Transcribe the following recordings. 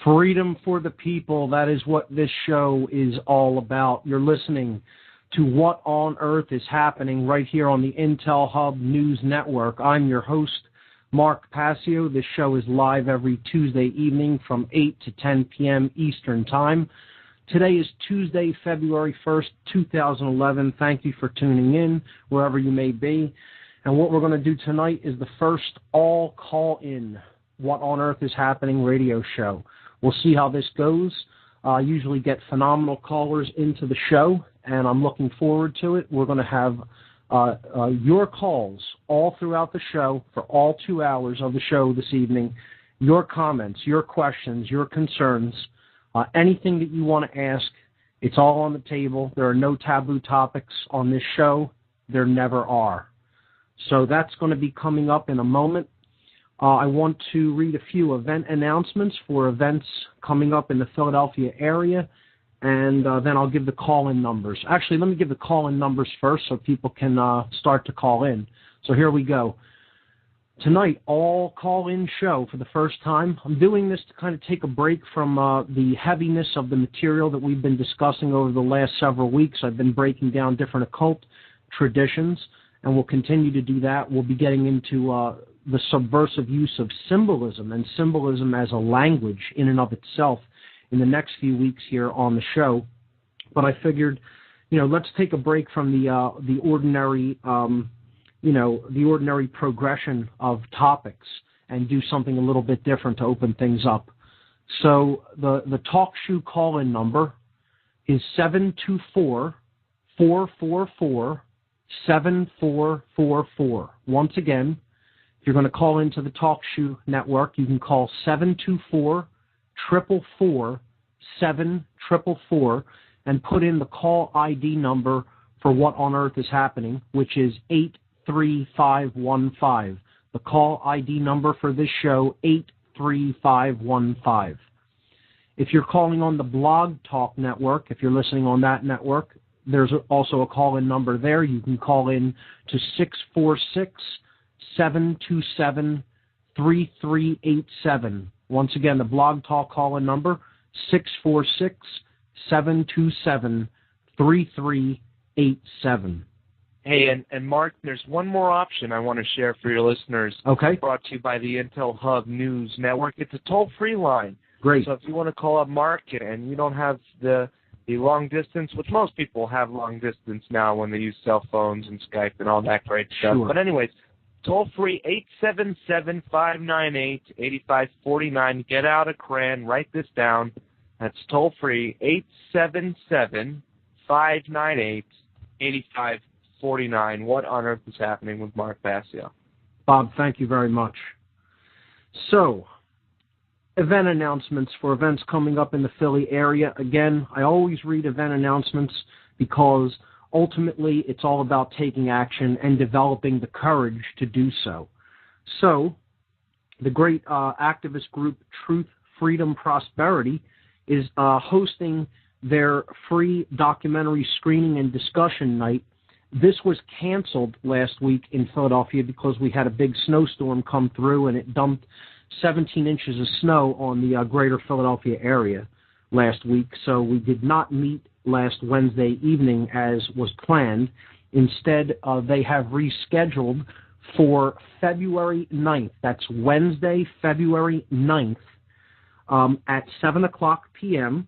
Freedom for the people, that is what this show is all about. You're listening to What on Earth is Happening right here on the Intel Hub News Network. I'm your host, Mark Passio. This show is live every Tuesday evening from 8 to 10 p.m. Eastern Time. Today is Tuesday, February 1st, 2011. Thank you for tuning in, wherever you may be. And what we're going to do tonight is the first all-call-in What on Earth is Happening radio show. We'll see how this goes. I usually get phenomenal callers into the show, and I'm looking forward to it. We're going to have your calls all throughout the show for all 2 hours of the show this evening. Your comments, your questions, your concerns, anything that you want to ask, it's all on the table. There are no taboo topics on this show. There never are. So that's going to be coming up in a moment. I want to read a few event announcements for events coming up in the Philadelphia area, and then I'll give the call-in numbers. Actually, let me give the call-in numbers first so people can start to call in. So here we go. Tonight, all call-in show for the first time. I'm doing this to kind of take a break from the heaviness of the material that we've been discussing over the last several weeks. I've been breaking down different occult traditions, and we'll continue to do that. We'll be getting into the subversive use of symbolism and symbolism as a language in and of itself in the next few weeks here on the show. But I figured, let's take a break from the ordinary, the ordinary progression of topics and do something a little bit different to open things up. So the talk show call-in number is 724-444-7444. Once again, if you're going to call into the Talk Shoe Network, you can call 724-444-7444 and put in the call ID number for What on Earth is Happening, which is 83515. The call ID number for this show, 83515. If you're calling on the Blog Talk Network, if you're listening on that network, there's also a call-in number there. You can call in to 646-727-3387. Once again, the Blog Talk call-in number, 646-727-3387. Hey, and Mark, there's one more option I want to share for your listeners. Okay. Brought to you by the Intel Hub News Network. It's a toll-free line. Great. So if you want to call up Mark and you don't have the long distance, which most people have long distance now when they use cell phones and Skype and all that great stuff. Sure. But anyways, toll-free, 877-598-8549. Get out a crayon. Write this down. That's toll-free, 877-598-8549. What on earth is happening with Mark Passio? Bob, thank you very much. So, event announcements for events coming up in the Philly area. Again, I always read event announcements because ultimately it's all about taking action and developing the courage to do so. So, the great activist group Truth, Freedom, Prosperity is hosting their free documentary screening and discussion night. This was canceled last week in Philadelphia because we had a big snowstorm come through and it dumped 17 inches of snow on the greater Philadelphia area last week. So we did not meet last Wednesday evening as was planned. Instead, they have rescheduled for February 9th. That's Wednesday, February 9th at 7 o'clock p.m.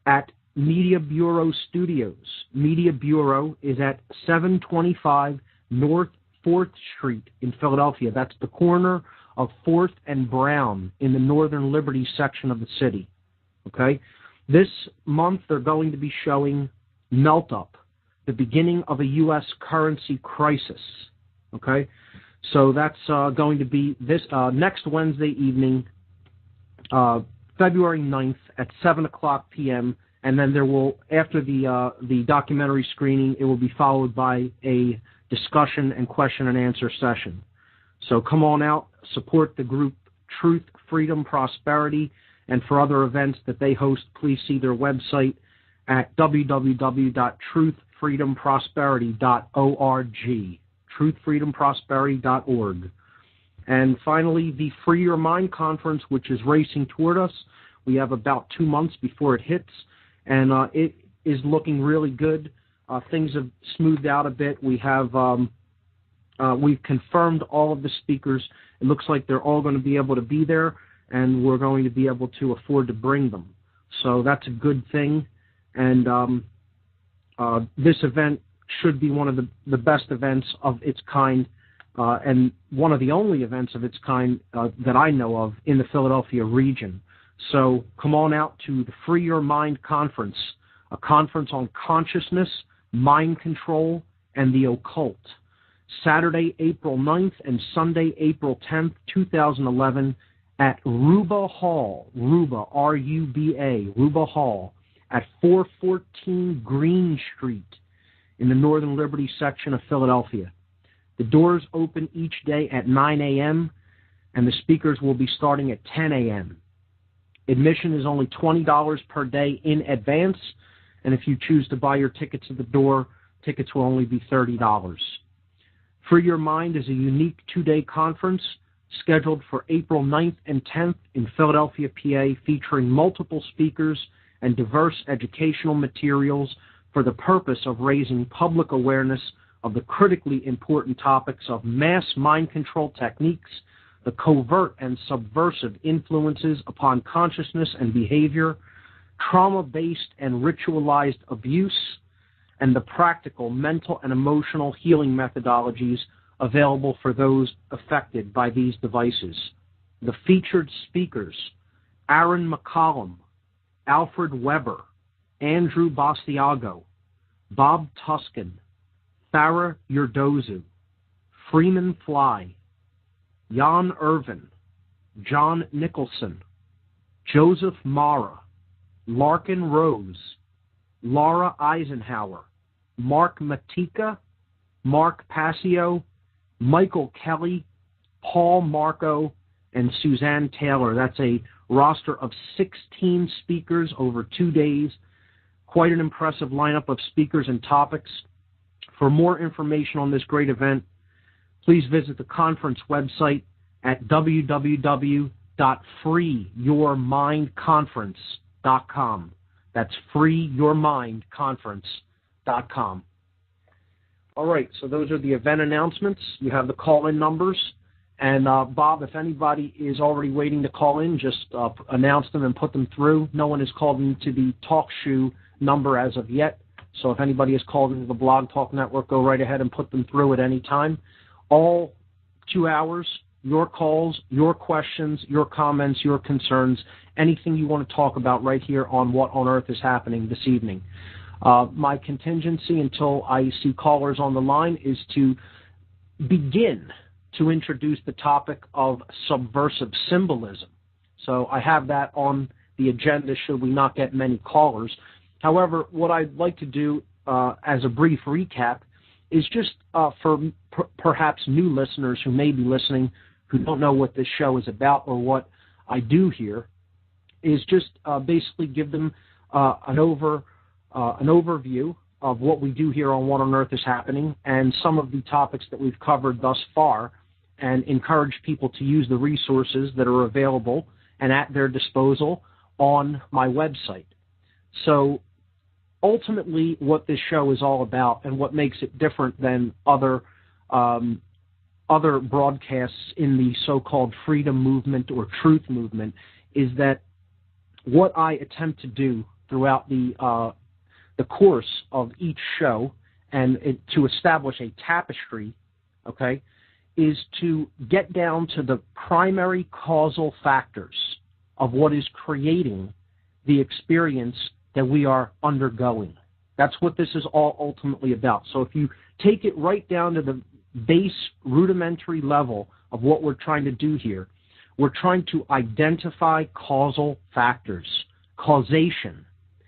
at Media Bureau Studios. Media Bureau is at 725 North 4th Street in Philadelphia. That's the corner of 4th and Brown in the Northern Liberty section of the city. Okay? This month they're going to be showing Melt Up, the beginning of a U.S. currency crisis. Okay? So that's going to be this next Wednesday evening, February 9th at 7 o'clock p.m., and then there will, after the documentary screening, it will be followed by a discussion and question and answer session. So come on out, support the group Truth, Freedom, Prosperity, and for other events that they host, please see their website at www.truthfreedomprosperity.org, truthfreedomprosperity.org. And finally, the Free Your Mind Conference, which is racing toward us. We have about 2 months before it hits, and it is looking really good. Things have smoothed out a bit. We've confirmed all of the speakers. It looks like they're all going to be able to be there, and we're going to be able to afford to bring them. So that's a good thing. And this event should be one of the best events of its kind, and one of the only events of its kind that I know of in the Philadelphia region. So come on out to the Free Your Mind Conference, a conference on consciousness, mind control, and the occult. Saturday, April 9th and Sunday, April 10th, 2011, at Ruba Hall, Ruba, R-U-B-A, Ruba Hall, at 414 Green Street in the Northern Liberty section of Philadelphia. The doors open each day at 9 a.m., and the speakers will be starting at 10 a.m. Admission is only $20 per day in advance, and if you choose to buy your tickets at the door, tickets will only be $30. Free Your Mind is a unique 2-day conference scheduled for April 9th and 10th in Philadelphia, PA, featuring multiple speakers and diverse educational materials for the purpose of raising public awareness of the critically important topics of mass mind control techniques, the covert and subversive influences upon consciousness and behavior, trauma-based and ritualized abuse, and the practical mental and emotional healing methodologies available for those affected by these devices. The featured speakers: Aaron McCollum, Alfred Weber, Andrew Bastiago, Bob Tuskin, Farah Yurdozu, Freeman Fly, Jan Irvin, John Nicholson, Joseph Mara, Larkin Rose, Laura Eisenhower, Mark Matika, Mark Passio, Michael Kelly, Paul Marco, and Suzanne Taylor. That's a roster of 16 speakers over 2 days. Quite an impressive lineup of speakers and topics. For more information on this great event, please visit the conference website at www.freeyourmindconference.com. That's freeyourmindconference.com. All right, so those are the event announcements. You have the call-in numbers. And, Bob, if anybody is already waiting to call in, just announce them and put them through. No one has called into the TalkShoe number as of yet. So if anybody has called into the Blog Talk Network, go right ahead and put them through at any time. All 2 hours, your calls, your questions, your comments, your concerns, anything you want to talk about right here on What on Earth is Happening this evening. My contingency until I see callers on the line is to begin to introduce the topic of subversive symbolism. So I have that on the agenda should we not get many callers. However, what I'd like to do as a brief recap is just for perhaps new listeners who may be listening who don't know what this show is about or what I do here, is just basically give them an overview of what we do here on What on Earth is Happening and some of the topics that we've covered thus far, and encourage people to use the resources that are available and at their disposal on my website. So ultimately what this show is all about and what makes it different than other broadcasts in the so-called freedom movement or truth movement is that what I attempt to do throughout the course of each show and to establish a tapestry, okay, is to get down to the primary causal factors of what is creating the experience that we are undergoing. That's what this is all ultimately about. So if you take it right down to the base rudimentary level of what we're trying to do here, we're trying to identify causal factors. Causation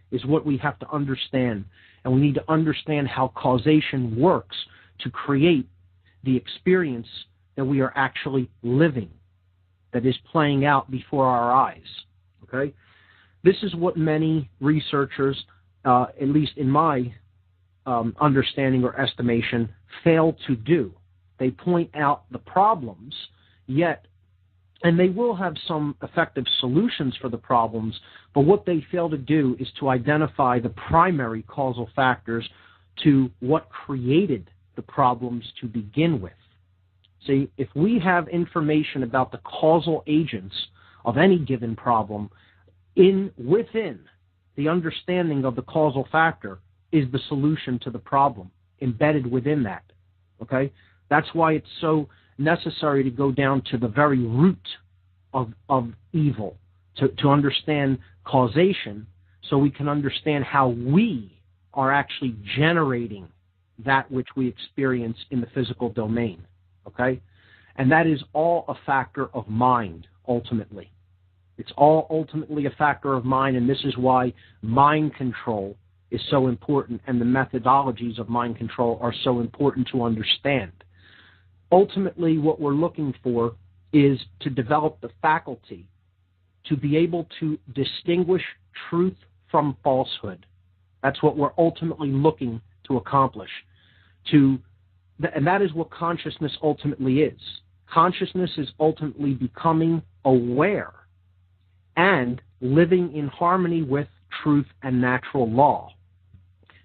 is what we have to understand, and we need to understand how causation works to create the experience that we are actually living, that is playing out before our eyes. Okay? This is what many researchers, at least in my understanding or estimation, fail to do. They point out the problems, yet And they will have some effective solutions for the problems, but what they fail to do is to identify the primary causal factors to what created the problems to begin with. See, if we have information about the causal agents of any given problem, within the understanding of the causal factor is the solution to the problem, embedded within that. Okay? That's why it's so necessary to go down to the very root of evil, to understand causation, so we can understand how we are actually generating that which we experience in the physical domain. Okay? And that is all a factor of mind, ultimately. It's all ultimately a factor of mind, and this is why mind control is so important, and the methodologies of mind control are so important to understand. Ultimately, what we're looking for is to develop the faculty to be able to distinguish truth from falsehood. That's what we're ultimately looking to accomplish. And that is what consciousness ultimately is. Consciousness is ultimately becoming aware and living in harmony with truth and natural law.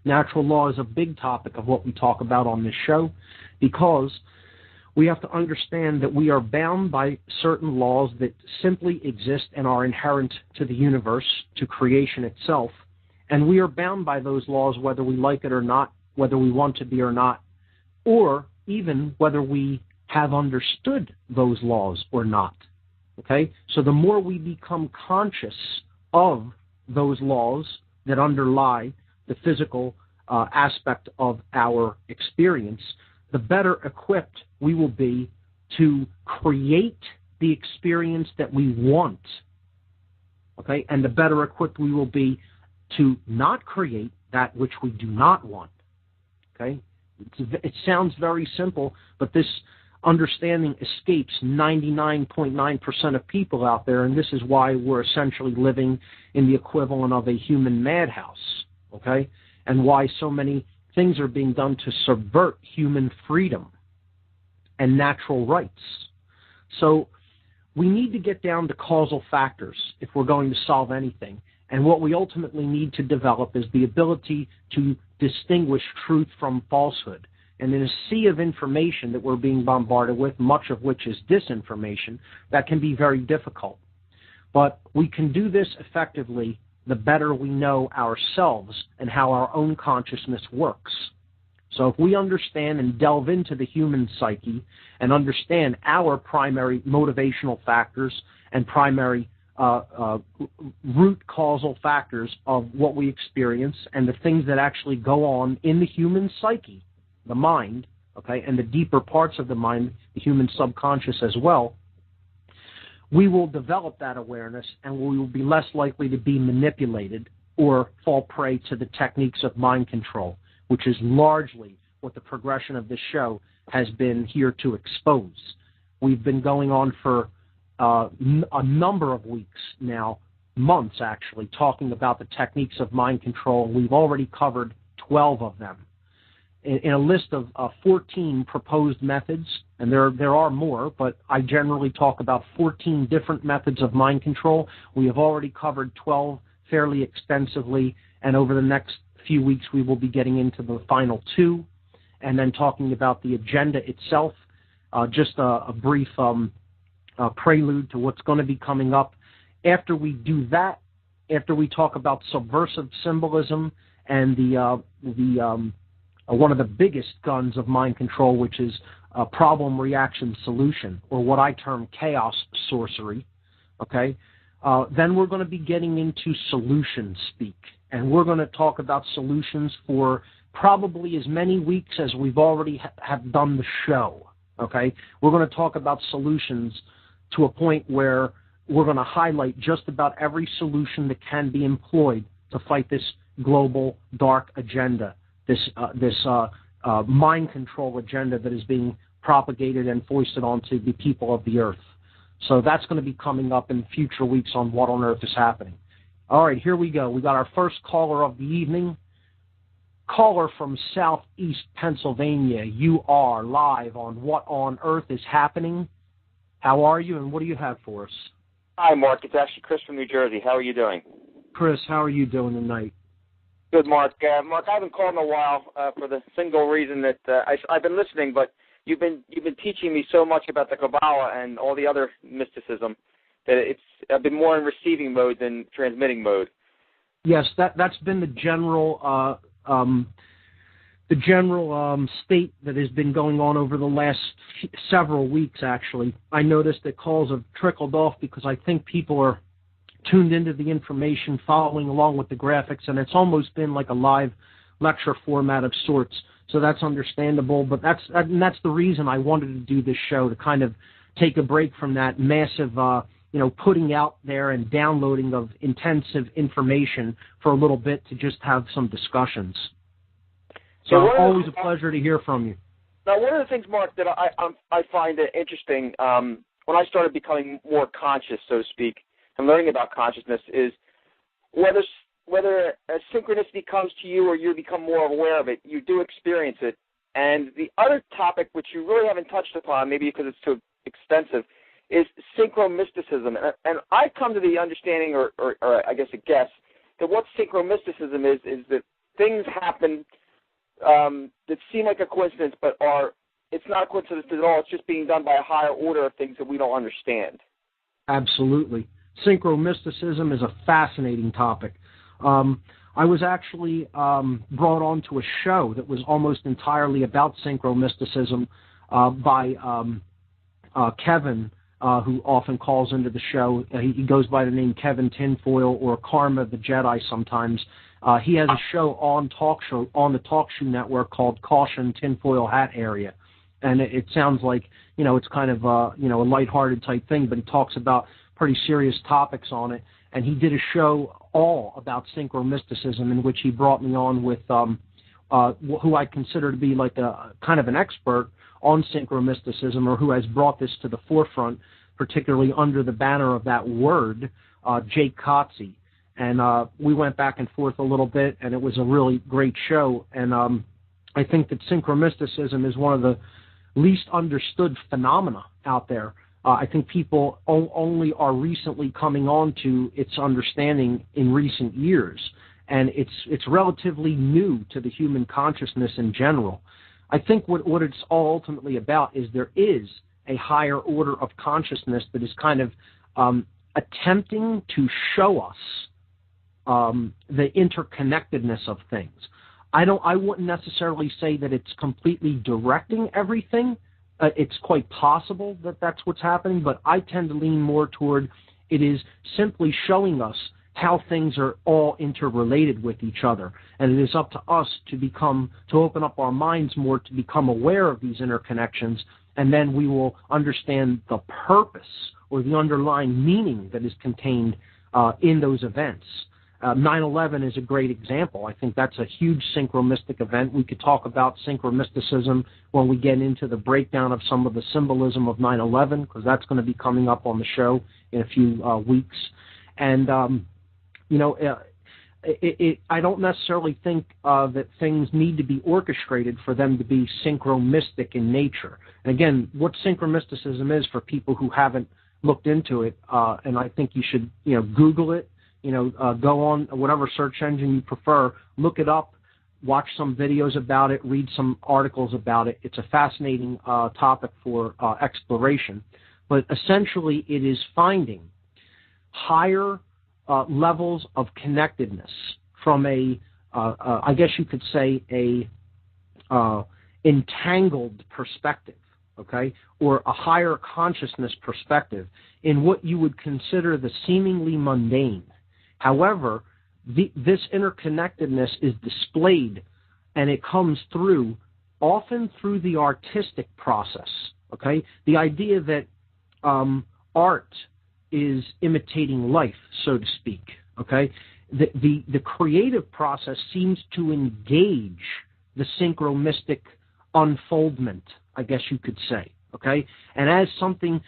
Natural law is a big topic of what we talk about on this show, because we have to understand that we are bound by certain laws that simply exist and are inherent to the universe, to creation itself, and we are bound by those laws whether we like it or not, whether we want to be or not, or even whether we have understood those laws or not. Okay? So the more we become conscious of those laws that underlie the physical aspect of our experience, the better equipped we will be to create the experience that we want. Okay? And the better equipped we will be to not create that which we do not want. Okay? It sounds very simple, but this understanding escapes 99.9% of people out there, and this is why we're essentially living in the equivalent of a human madhouse, okay? And why so many things are being done to subvert human freedom and natural rights. So we need to get down to causal factors if we're going to solve anything. And what we ultimately need to develop is the ability to distinguish truth from falsehood. And in a sea of information that we're being bombarded with, much of which is disinformation, that can be very difficult. But we can do this effectively the better we know ourselves and how our own consciousness works. So if we understand and delve into the human psyche and understand our primary motivational factors and primary root causal factors of what we experience and the things that actually go on in the human psyche, the mind, okay, and the deeper parts of the mind, the human subconscious as well, we will develop that awareness and we will be less likely to be manipulated or fall prey to the techniques of mind control, which is largely what the progression of this show has been here to expose. We've been going on for a number of weeks now, months actually, talking about the techniques of mind control. We've already covered 12 of them. In a list of 14 proposed methods, and there are more, but I generally talk about 14 different methods of mind control. We have already covered 12 fairly extensively, and over the next few weeks we will be getting into the final 2, and then talking about the agenda itself, just a brief prelude to what's going to be coming up. After we do that, after we talk about subversive symbolism and one of the biggest guns of mind control, which is problem, reaction, solution, or what I term chaos sorcery, okay? Then we're going to be getting into solution speak, and we're going to talk about solutions for probably as many weeks as we've already have done the show, okay? We're going to talk about solutions to a point where we're going to highlight just about every solution that can be employed to fight this global dark agenda, this mind control agenda that is being propagated and foisted onto the people of the earth. So that's going to be coming up in future weeks on What on Earth is Happening. All right, here we go. We got our first caller of the evening. Caller from Southeast Pennsylvania. You are live on What on Earth is Happening. How are you, and what do you have for us? Hi, Mark. It's actually Chris from New Jersey. How are you doing? Chris, how are you doing tonight? Good, Mark. Mark, I haven't called in a while for the single reason that I've been listening, but you've been teaching me so much about the Kabbalah and all the other mysticism that I've been more in receiving mode than transmitting mode. Yes, that's been the general state that has been going on over the last several weeks. Actually, I noticed that calls have trickled off because I think people are tuned into the information, following along with the graphics, and it's almost been like a live lecture format of sorts. So that's understandable, but that's the reason I wanted to do this show, to kind of take a break from that massive, putting out there and downloading of intensive information for a little bit, to just have some discussions. So always a pleasure to hear from you. Now, one of the things, Mark, that I find interesting when I started becoming more conscious, so to speak, and learning about consciousness, is whether a synchronicity comes to you or you become more aware of it, you do experience it. And the other topic, which you really haven't touched upon, maybe because it's too extensive, is synchromysticism. And I've come to the understanding, or I guess a guess, that what synchromysticism is that things happen that seem like a coincidence, but it's not a coincidence at all. It's just being done by a higher order of things that we don't understand. Absolutely. Synchromysticism is a fascinating topic. I was actually brought on to a show that was almost entirely about synchromysticism by Kevin, who often calls into the show. He goes by the name Kevin Tinfoil, or Karma the Jedi sometimes. He has a show on the Talk Show Network called Caution Tinfoil Hat Area. And it sounds like, it's kind of a lighthearted type thing, but he talks about pretty serious topics on it. And he did a show all about synchromysticism, in which he brought me on with who I consider to be like a kind of an expert on synchromysticism, or who has brought this to the forefront, particularly under the banner of that word, Jake Kotze. And we went back and forth a little bit, and it was a really great show. And I think that synchromysticism is one of the least understood phenomena out there. I think people only are recently coming on to its understanding in recent years, and it's relatively new to the human consciousness in general. I think what it's all ultimately about is there is a higher order of consciousness that is kind of attempting to show us the interconnectedness of things. I wouldn't necessarily say that it's completely directing everything. It's quite possible that that's what's happening, but I tend to lean more toward it is simply showing us how things are all interrelated with each other. And it is up to us to open up our minds more, to become aware of these interconnections, and then we will understand the purpose or the underlying meaning that is contained in those events. 9/11 is a great example. I think that's a huge synchromystic event. We could talk about synchromysticism when we get into the breakdown of some of the symbolism of 9/11, because that's going to be coming up on the show in a few weeks. And, I don't necessarily think that things need to be orchestrated for them to be synchromystic in nature. And again, what synchromysticism is, for people who haven't looked into it, and I think you should, Google it. Go on whatever search engine you prefer, look it up, watch some videos about it, read some articles about it. It's a fascinating topic for exploration. But essentially, it is finding higher levels of connectedness from I guess you could say, entangled perspective, okay, or a higher consciousness perspective in what you would consider the seemingly mundane. However, this interconnectedness is displayed, and it comes through, often through the artistic process, okay? The idea that art is imitating life, so to speak, okay? The creative process seems to engage the synchromystic unfoldment, I guess you could say, okay? And as something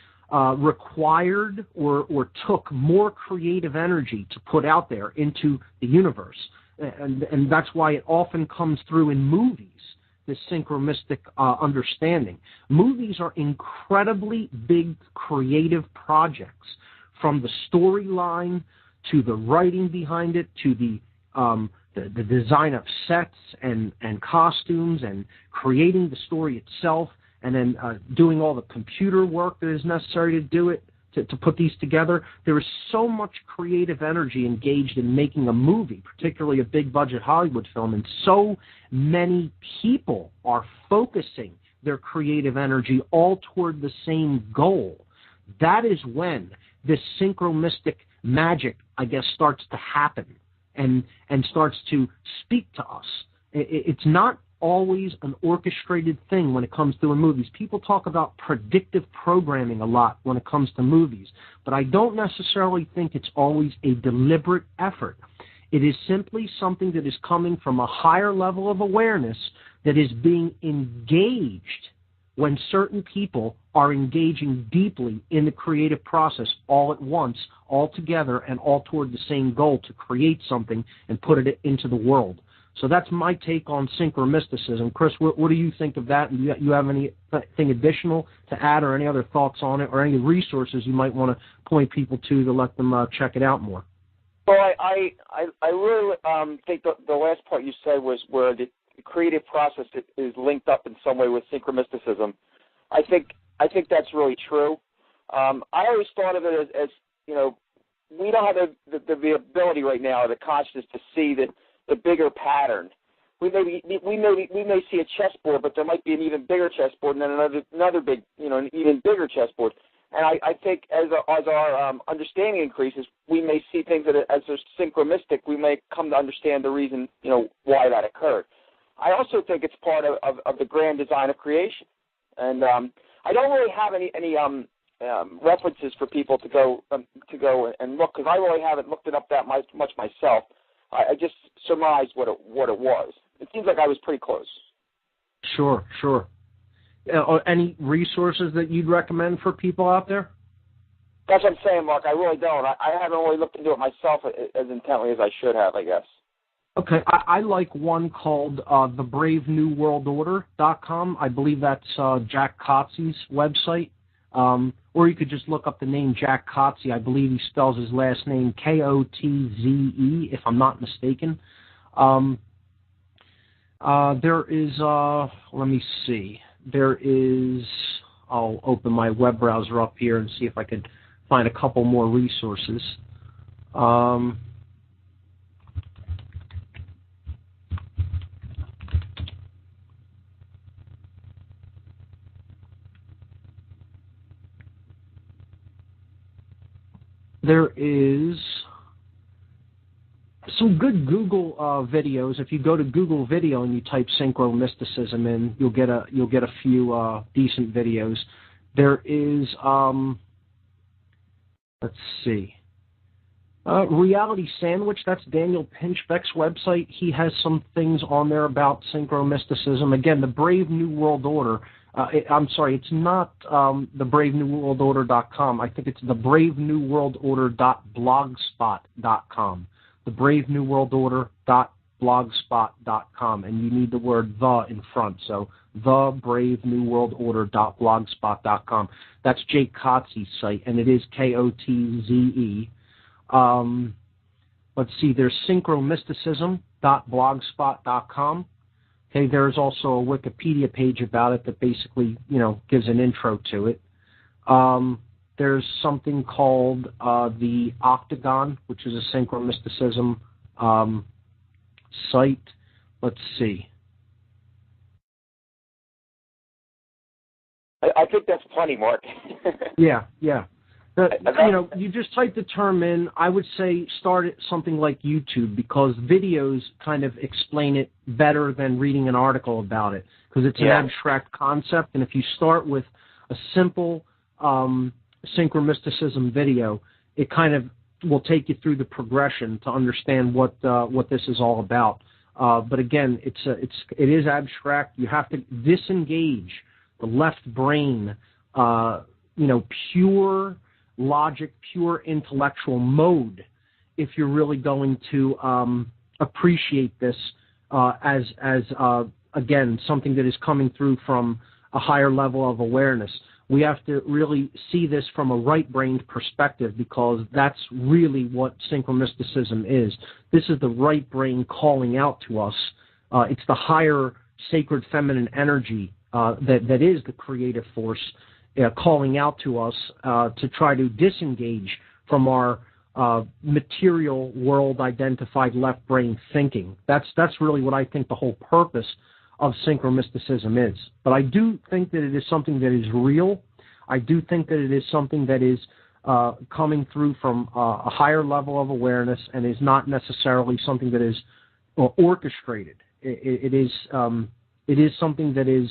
required or took more creative energy to put out there into the universe. And that's why it often comes through in movies this synchromistic understanding. Movies are incredibly big creative projects, from the storyline to the writing behind it to the design of sets and costumes and creating the story itself, and then doing all the computer work that is necessary to do it, to put these together. There is so much creative energy engaged in making a movie, particularly a big-budget Hollywood film, and so many people are focusing their creative energy all toward the same goal. That is when this synchromystic magic, I guess, starts to happen and starts to speak to us. It's not always an orchestrated thing when it comes to movies. People talk about predictive programming a lot when it comes to movies, but I don't necessarily think it's always a deliberate effort. It is simply something that is coming from a higher level of awareness that is being engaged when certain people are engaging deeply in the creative process all at once, all together, and all toward the same goal, to create something and put it into the world. So that's my take on synchromysticism. Chris, what do you think of that? And you have anything additional to add, or any other thoughts on it, or any resources you might want to point people to let them check it out more? Well, I really think the last part you said was where the creative process is linked up in some way with synchromysticism. I think that's really true. I always thought of it as we don't have the ability right now, the consciousness, to see the bigger pattern. We may see a chessboard, but there might be an even bigger chessboard, and then another big, an even bigger chessboard. And I think as our understanding increases, we may see things that, as they're synchromistic, we may come to understand the reason, why that occurred. I also think it's part of the grand design of creation. And I don't really have any references for people to go and look, because I really haven't looked it up that much myself. I just surmised what it was. It seems like I was pretty close. Sure. Any resources that you'd recommend for people out there? That's what I'm saying, Mark. I really don't. I haven't really looked into it myself as intently as I should have, I guess. Okay, I like one called thebravenewworldorder.com. I believe that's Jack Kotze's website. Or you could just look up the name Jack Kotze. I believe he spells his last name Kotze, if I'm not mistaken. There is, let me see. I'll open my web browser up here and see if I can find a couple more resources. There is some good Google videos. If you go to Google Video and you type synchromysticism in, you'll get a few decent videos. There is let's see, Reality Sandwich. That's Daniel Pinchbeck's website. He has some things on there about synchromysticism. Again, the Brave New World Order. I'm sorry, it's not thebravenewworldorder.com. I think it's thebravenewworldorder.blogspot.com. thebravenewworldorder.blogspot.com, and you need the word "the" in front, so thebravenewworldorder.blogspot.com. That's Jake Kotze's site, and it is Kotze. Let's see, there's synchromysticism.blogspot.com. Okay, there's also a Wikipedia page about it that basically, gives an intro to it. There's something called the Octagon, which is a synchromysticism site. Let's see. I think that's plenty, Mark. Yeah. You just type the term in. I would say start at something like YouTube, because videos kind of explain it better than reading an article about it, because it's an abstract concept. And if you start with a simple synchromysticism video, it kind of will take you through the progression to understand what this is all about. But again, it is abstract. You have to disengage the left brain, pure logic, pure intellectual mode, if you're really going to appreciate this as a again, something that is coming through from a higher level of awareness. We have to really see this from a right-brained perspective, because that's really what synchromysticism is. This is the right brain calling out to us. It's the higher sacred feminine energy that is the creative force calling out to us to try to disengage from our material world identified left brain thinking. That's really what I think the whole purpose of synchromysticism is. But I do think that it is something that is real. I do think that it is something that is coming through from a higher level of awareness, and is not necessarily something that is orchestrated. It is something that is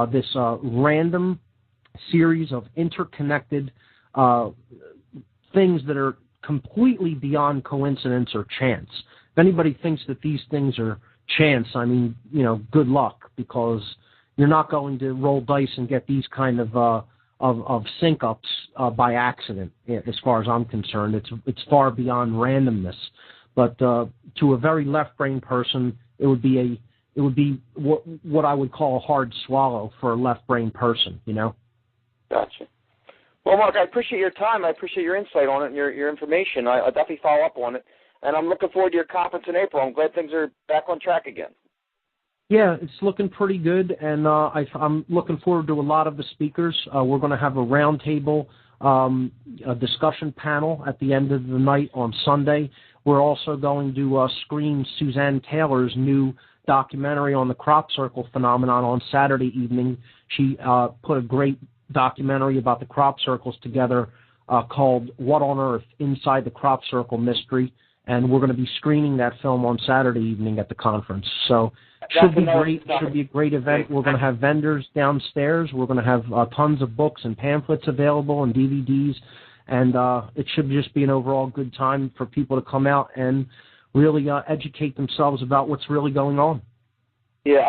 this random series of interconnected things that are completely beyond coincidence or chance. If anybody thinks that these things are chance, I mean, good luck, because you're not going to roll dice and get these kind of sync-ups by accident, as far as I'm concerned. It's far beyond randomness. But to a very left-brain person, it would be what I would call a hard swallow for a left-brain person, Gotcha. Well, Mark, I appreciate your time. I appreciate your insight on it and your information. I'll definitely follow up on it. And I'm looking forward to your conference in April. I'm glad things are back on track again. Yeah, it's looking pretty good, and I'm looking forward to a lot of the speakers. We're going to have a roundtable a discussion panel at the end of the night on Sunday. We're also going to screen Suzanne Taylor's new documentary on the crop circle phenomenon on Saturday evening. She put a great documentary about the crop circles together called What on Earth? Inside the Crop Circle Mystery, and we're going to be screening that film on Saturday evening at the conference. So should be great. Should be a great event. We're going to have vendors downstairs. We're going to have tons of books and pamphlets available and DVDs, and it should just be an overall good time for people to come out and really educate themselves about what's really going on. Yeah,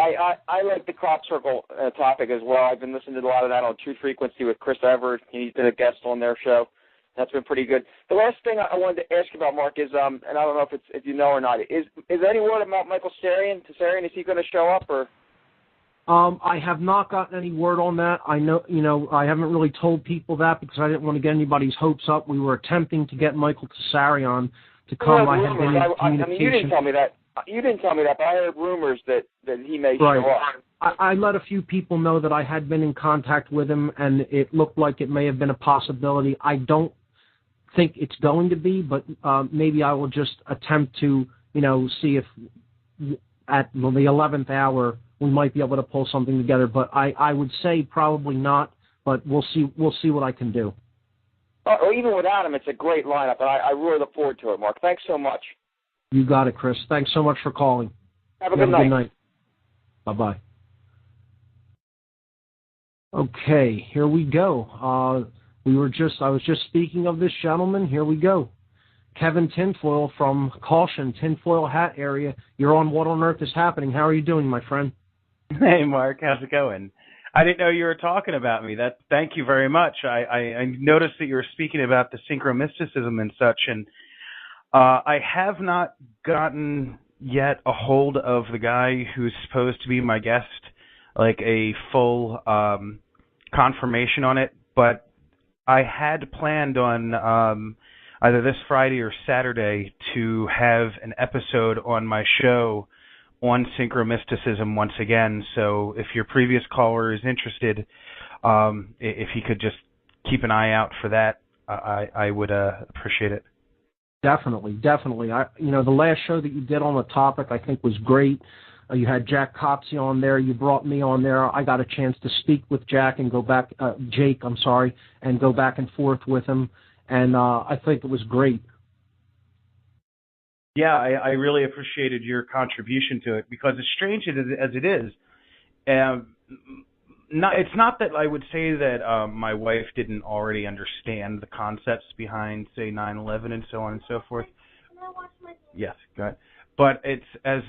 I like the crop circle topic as well. I've been listening to a lot of that on True Frequency with Chris Everett. He's been a guest on their show. That's been pretty good. The last thing I wanted to ask you about, Mark, is, and I don't know if you know or not, is there any word about Michael Tsarian? Is he going to show up, or? I have not gotten any word on that. I know, I haven't really told people that because I didn't want to get anybody's hopes up. We were attempting to get Michael Tsarian to come. I had been in communication. I mean, you didn't tell me that. But I heard rumors that he may show up. I let a few people know that I had been in contact with him, and it looked like it may have been a possibility. I don't think it's going to be, but maybe I will just attempt to, see if at the 11th hour we might be able to pull something together. But I would say probably not, but we'll see what I can do. Or even without him, it's a great lineup, and I really look forward to it, Mark. Thanks so much. You got it, Chris. Thanks so much for calling. Have a good night. Bye-bye. Okay, here we go. I was just speaking of this gentleman. Here we go. Kevin Tinfoil from Caution, Tinfoil Hat area. You're on What on Earth is Happening. How are you doing, my friend? Hey, Mark. How's it going? I didn't know you were talking about me. Thank you very much. I noticed that you were speaking about the synchromysticism and such, and I have not gotten yet a hold of the guy who's supposed to be my guest, like a full confirmation on it, but I had planned on either this Friday or Saturday to have an episode on my show on synchromysticism once again. So if your previous caller is interested, if he could just keep an eye out for that, I would appreciate it. Definitely. The last show that you did on the topic I think was great. You had Jack Copsey on there. You brought me on there. I got a chance to speak with Jake, and go back and forth with him, and I think it was great. Yeah, I really appreciated your contribution to it, because as strange as it is, it's not that I would say that my wife didn't already understand the concepts behind, say, 9/11 and so on and so forth. Can I watch my... Yes, go ahead. But it's as...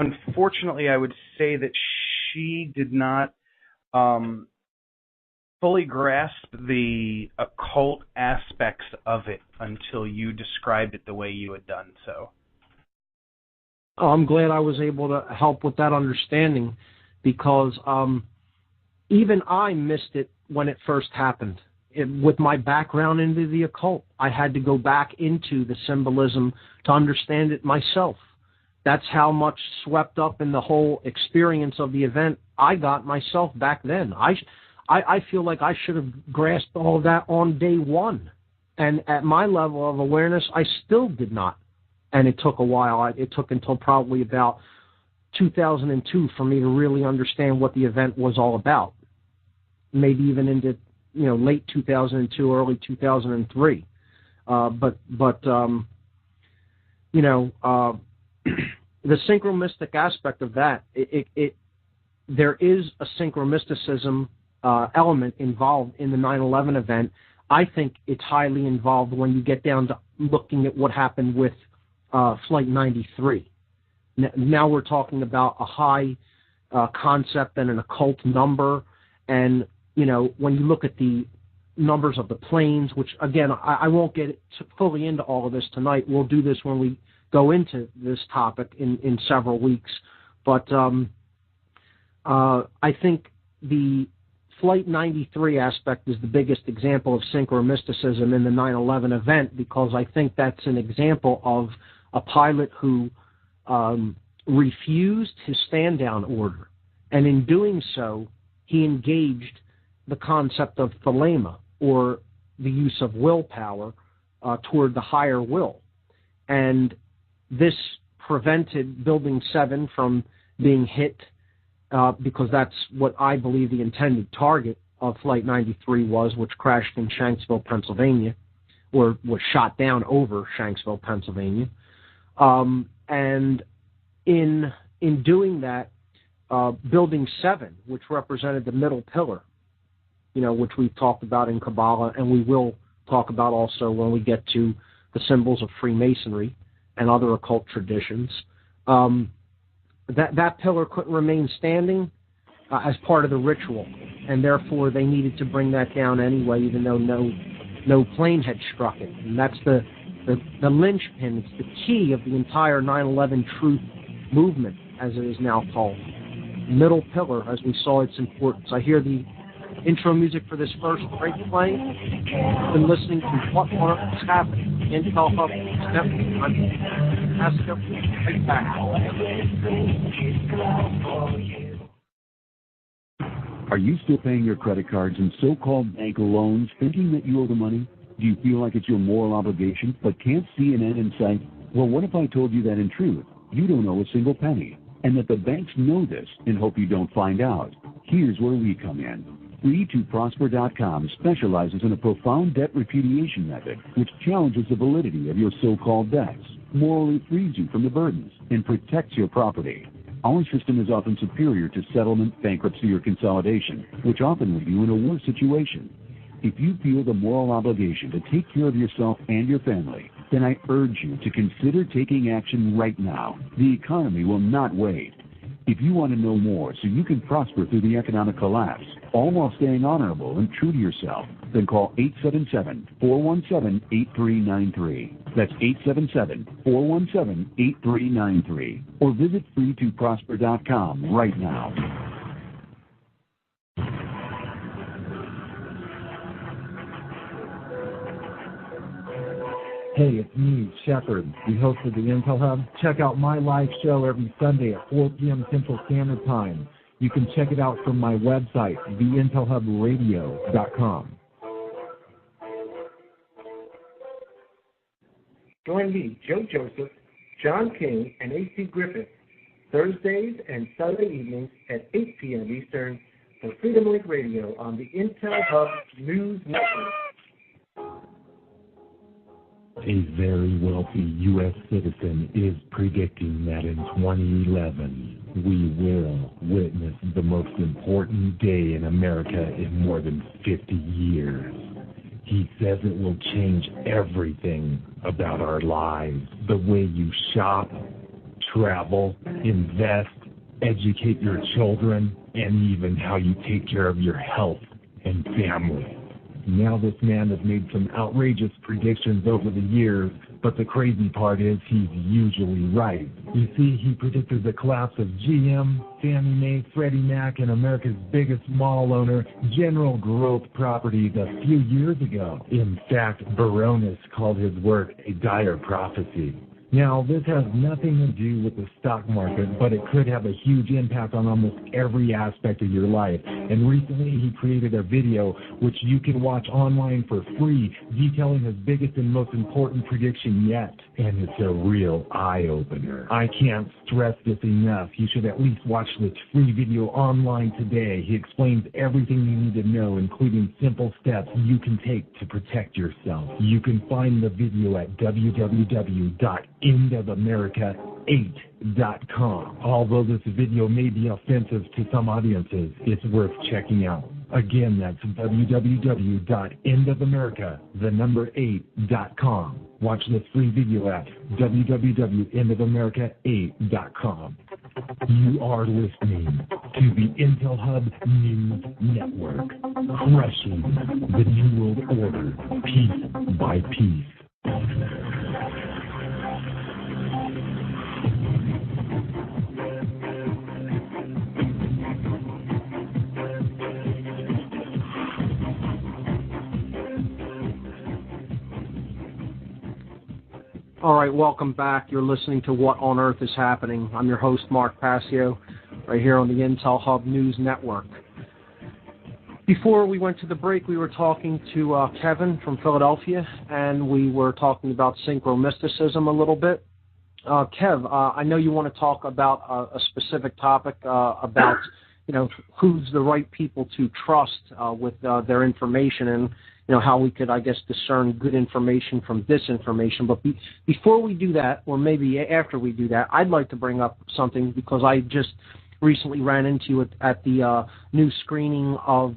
unfortunately, I would say that she did not fully grasp the occult aspects of it until you described it the way you had done so. I'm glad I was able to help with that understanding, because even I missed it when it first happened. With my background into the occult, I had to go back into the symbolism to understand it myself. That's how much swept up in the whole experience of the event I got myself back then. I feel like I should have grasped all of that on day one. And at my level of awareness, I still did not. And it took a while. It took until probably about 2002 for me to really understand what the event was all about. Maybe even into late 2002, early 2003. The synchromystic aspect of that, there is a synchromysticism element involved in the 9/11 event. I think it's highly involved when you get down to looking at what happened with Flight 93. Now we're talking about a high concept and an occult number, and when you look at the numbers of the planes, which again I won't get fully into all of this tonight. We'll do this when we go into this topic in several weeks. But I think the Flight 93 aspect is the biggest example of synchromysticism in the 9/11 event, because I think that's an example of a pilot who refused his stand-down order. And in doing so, he engaged the concept of thelema, or the use of willpower toward the higher will. And this prevented Building 7 from being hit, because that's what I believe the intended target of Flight 93 was, which crashed in Shanksville, Pennsylvania, or was shot down over Shanksville, Pennsylvania. And in doing that, Building 7, which represented the middle pillar, which we've talked about in Kabbalah, and we will talk about also when we get to the symbols of Freemasonry and other occult traditions. That pillar couldn't remain standing as part of the ritual, and therefore they needed to bring that down anyway, even though no plane had struck it. And that's the linchpin. It's the key of the entire 9/11 truth movement, as it is now called. Middle pillar, as we saw its importance. I hear the intro music for this first break playing. I've been listening to What on Earth is Happening, Intel Hub Network. I'm Passio, right back. Are you still paying your credit cards and so-called bank loans, thinking that you owe the money? Do you feel like it's your moral obligation, but can't see an end in sight? Well, what if I told you that in truth, you don't owe a single penny, and that the banks know this and hope you don't find out? Here's where we come in. Free2Prosper.com specializes in a profound debt repudiation method which challenges the validity of your so-called debts, morally frees you from the burdens, and protects your property. Our system is often superior to settlement, bankruptcy, or consolidation, which often leave you in a worse situation. If you feel the moral obligation to take care of yourself and your family, then I urge you to consider taking action right now. The economy will not wait. If you want to know more so you can prosper through the economic collapse, all while staying honorable and true to yourself, then call 877-417-8393. That's 877-417-8393. Or visit free2prosper.com right now. Hey, it's me, Shepard, the host of the Intel Hub. Check out my live show every Sunday at 4 p.m. Central Standard Time. You can check it out from my website, theintelhubradio.com. Join me, Joe Joseph, John King, and A.C. Griffith, Thursdays and Sunday evenings at 8 p.m. Eastern for Freedom Link Radio on the Intel Hub News Network. A very wealthy U.S. citizen is predicting that in 2011, we will witness the most important day in America in more than 50 years. He says it will change everything about our lives, the way you shop, travel, invest, educate your children, and even how you take care of your health and family. Now this man has made some outrageous predictions over the years, but the crazy part is he's usually right. You see, he predicted the collapse of GM, Fannie Mae, Freddie Mac, and America's biggest mall owner, General Growth Properties, a few years ago. In fact, Baronis called his work a dire prophecy. Now, this has nothing to do with the stock market, but it could have a huge impact on almost every aspect of your life. And recently, he created a video which you can watch online for free, detailing his biggest and most important prediction yet. And it's a real eye-opener. I can't stress this enough. You should at least watch this free video online today. He explains everything you need to know, including simple steps you can take to protect yourself. You can find the video at www.endofamerica8.com. Although this video may be offensive to some audiences, it's worth checking out. Again, that's www.endofamerica8.com. Watch this free video at www.endofamerica8.com. You are listening to the Intel Hub News Network, crushing the New World Order piece by piece. All right, welcome back. You're listening to What on Earth is Happening. I'm your host, Mark Passio, right here on the Intel Hub News Network. Before we went to the break, we were talking to Kevin from Philadelphia, and we were talking about synchromysticism a little bit. Kev, I know you want to talk about a specific topic about, who's the right people to trust with their information, and how we could, I guess, discern good information from disinformation. But before we do that, or maybe after we do that, I'd like to bring up something because I just recently ran into it at the new screening of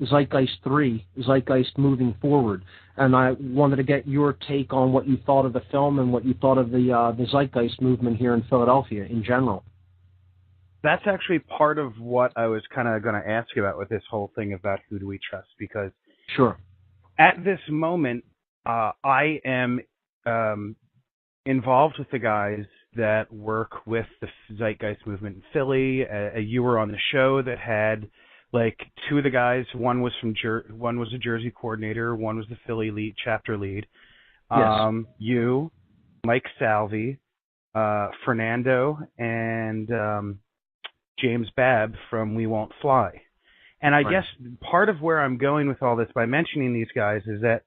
Zeitgeist 3, Zeitgeist Moving Forward. And I wanted to get your take on what you thought of the film and what you thought of the Zeitgeist movement here in Philadelphia in general. That's actually part of what I was kind of going to ask about with this whole thing about who do we trust, because sure. At this moment, I am involved with the guys that work with the Zeitgeist movement in Philly. You were on the show that had two of the guys. One was one was a Jersey coordinator. One was the Philly chapter lead. Yes. You, Mike Salvi, Fernando, and James Babb from We Won't Fly. And I guess part of where I'm going with all this by mentioning these guys is that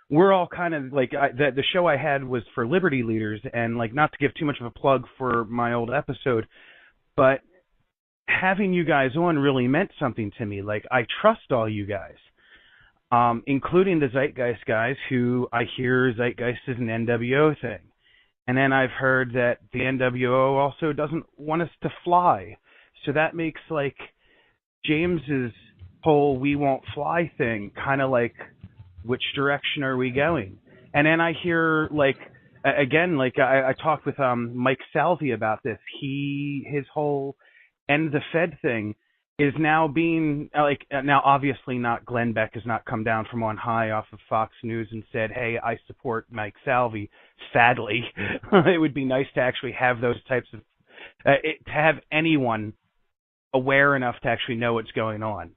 we're all kind of the show I had was for Liberty Leaders, and not to give too much of a plug for my old episode, but having you guys on really meant something to me. I trust all you guys, including the Zeitgeist guys, who I hear Zeitgeist is an NWO thing. And then I've heard that the NWO also doesn't want us to fly. So that makes James's whole "we won't fly" thing kind of which direction are we going? And then I hear I talked with Mike Salvi about this. His whole end the Fed thing is now being now obviously not Glenn Beck has not come down from on high off of Fox News and said, hey, I support Mike Salvi. Sadly, it would be nice to actually have those types of to have anyone aware enough to actually know what's going on.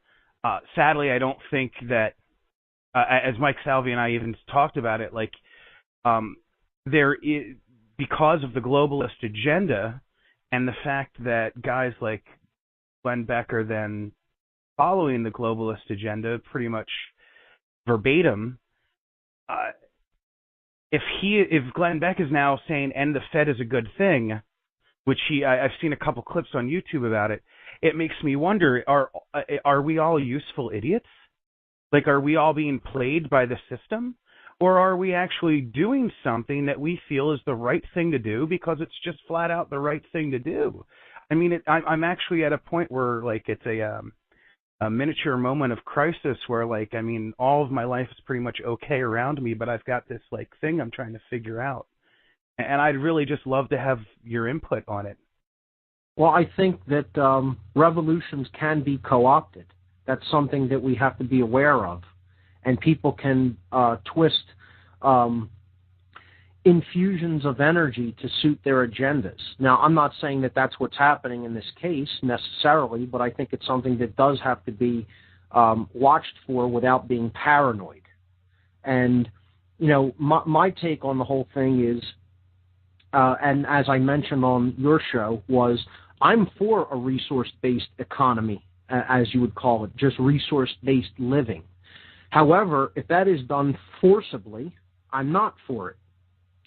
Sadly, I don't think that, as Mike Salvi and I even talked about it, there is, because of the globalist agenda and the fact that guys like Glenn Beck are then following the globalist agenda pretty much verbatim, if Glenn Beck is now saying end the Fed is a good thing, which I've seen a couple clips on YouTube about it, it makes me wonder, are we all useful idiots? Are we all being played by the system? Or are we actually doing something that we feel is the right thing to do because it's just flat out the right thing to do? I mean, I'm actually at a point where, it's a miniature moment of crisis where, all of my life is pretty much okay around me, but I've got this, thing I'm trying to figure out. And I'd really just love to have your input on it. Well, I think that revolutions can be co-opted. That's something that we have to be aware of. And people can twist infusions of energy to suit their agendas. Now, I'm not saying that that's what's happening in this case necessarily, but I think it's something that does have to be watched for without being paranoid. And, you know, my take on the whole thing is, and as I mentioned on your show, was I'm for a resource-based economy, as you would call it, just resource-based living. However, if that is done forcibly, I'm not for it.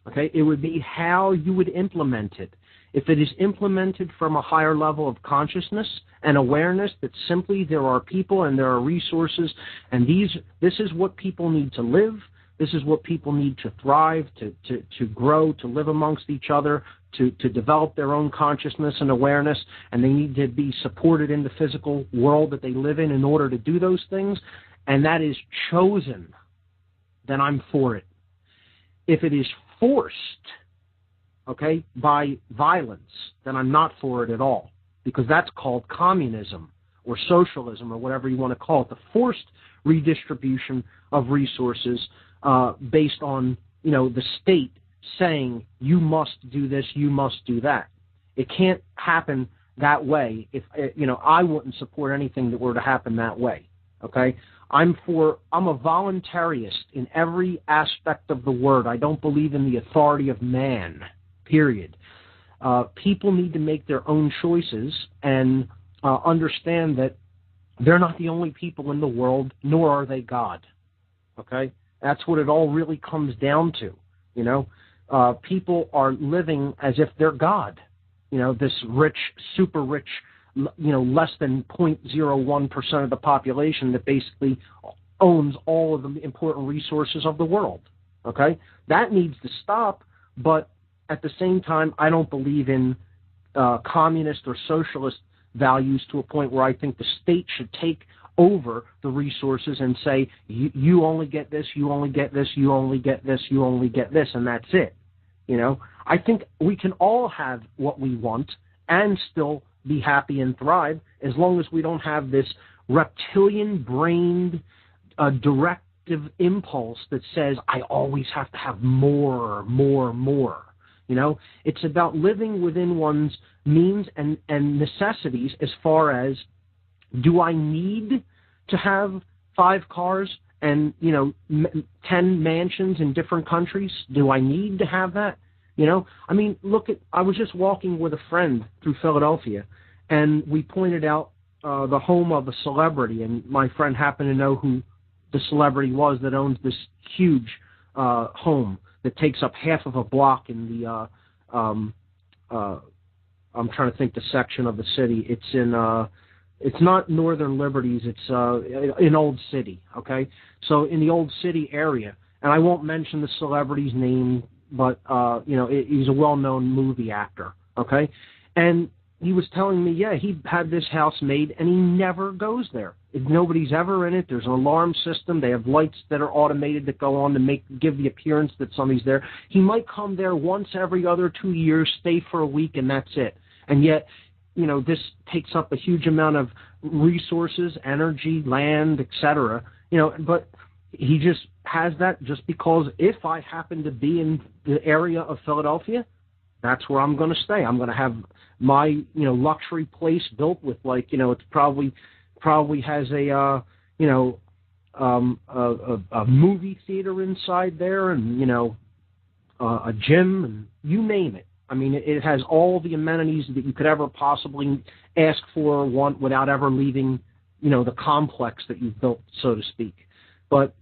Okay, it would be how you would implement it. If it is implemented from a higher level of consciousness and awareness that simply there are people and there are resources, and this is what people need to live, this is what people need to thrive, to grow, to live amongst each other, to develop their own consciousness and awareness, and they need to be supported in the physical world that they live in order to do those things, and that is chosen, then I'm for it. If it is forced, okay, by violence, then I'm not for it at all, because that's called communism or socialism or whatever you want to call it, the forced redistribution of resources based on, you know, the state saying you must do this, you must do that. It can't happen that way. If you know, I wouldn't support anything that were to happen that way. Okay, I'm a voluntarist in every aspect of the word. I don't believe in the authority of man, period. People need to make their own choices and understand that they're not the only people in the world, nor are they God. Okay? That's what it all really comes down to, you know. People are living as if they're God. You know, this rich, super rich, you know, less than 0.01% of the population that basically owns all of the important resources of the world. Okay? That needs to stop, but at the same time, I don't believe in communist or socialist values to a point where I think the state should take over the resources and say, you only get this, you only get this, you only get this, you only get this, and that's it. You know? I think we can all have what we want and still be happy and thrive as long as we don't have this reptilian-brained directive impulse that says, I always have to have more. You know, it's about living within one's means and necessities as far as, do I need to have 5 cars and, you know, 10 mansions in different countries? Do I need to have that? You know, I mean, I was just walking with a friend through Philadelphia, and we pointed out the home of a celebrity, and my friend happened to know who the celebrity was that owns this huge home that takes up half of a block in the, I'm trying to think the section of the city. It's in, it's not Northern Liberties, it's in Old City, okay? So in the Old City area, and I won't mention the celebrity's name, but, you know, he's a well-known movie actor, okay? And he was telling me, yeah, he had this house made, and he never goes there. If nobody's ever in it, there's an alarm system. They have lights that are automated that go on to give the appearance that somebody's there. He might come there once every other 2 years, stay for a week, and that's it. And yet, you know, this takes up a huge amount of resources, energy, land, etc. You know, but he just has that just because if I happen to be in the area of Philadelphia, that's where I'm going to stay. I'm going to have my, you know, luxury place built with, like, you know, it's probably has a, you know, a movie theater inside there, and, you know, a gym, and you name it. I mean, it has all the amenities that you could ever possibly ask for or want without ever leaving, you know, the complex that you've built, so to speak. But,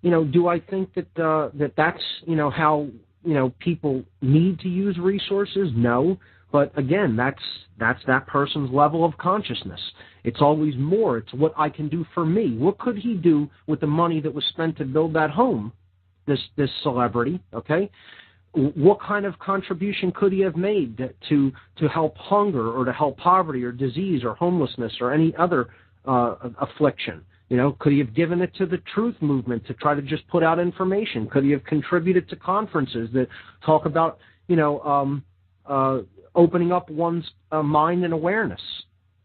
you know, do I think that that's, you know, how, you know, people need to use resources? No. But again, that's that person's level of consciousness. It's always more. It's what I can do for me. What could he do with the money that was spent to build that home, this celebrity, okay? What kind of contribution could he have made to help hunger or to help poverty or disease or homelessness or any other affliction? You know, could he have given it to the truth movement to try to just put out information? Could he have contributed to conferences that talk about, you know, opening up one's mind and awareness?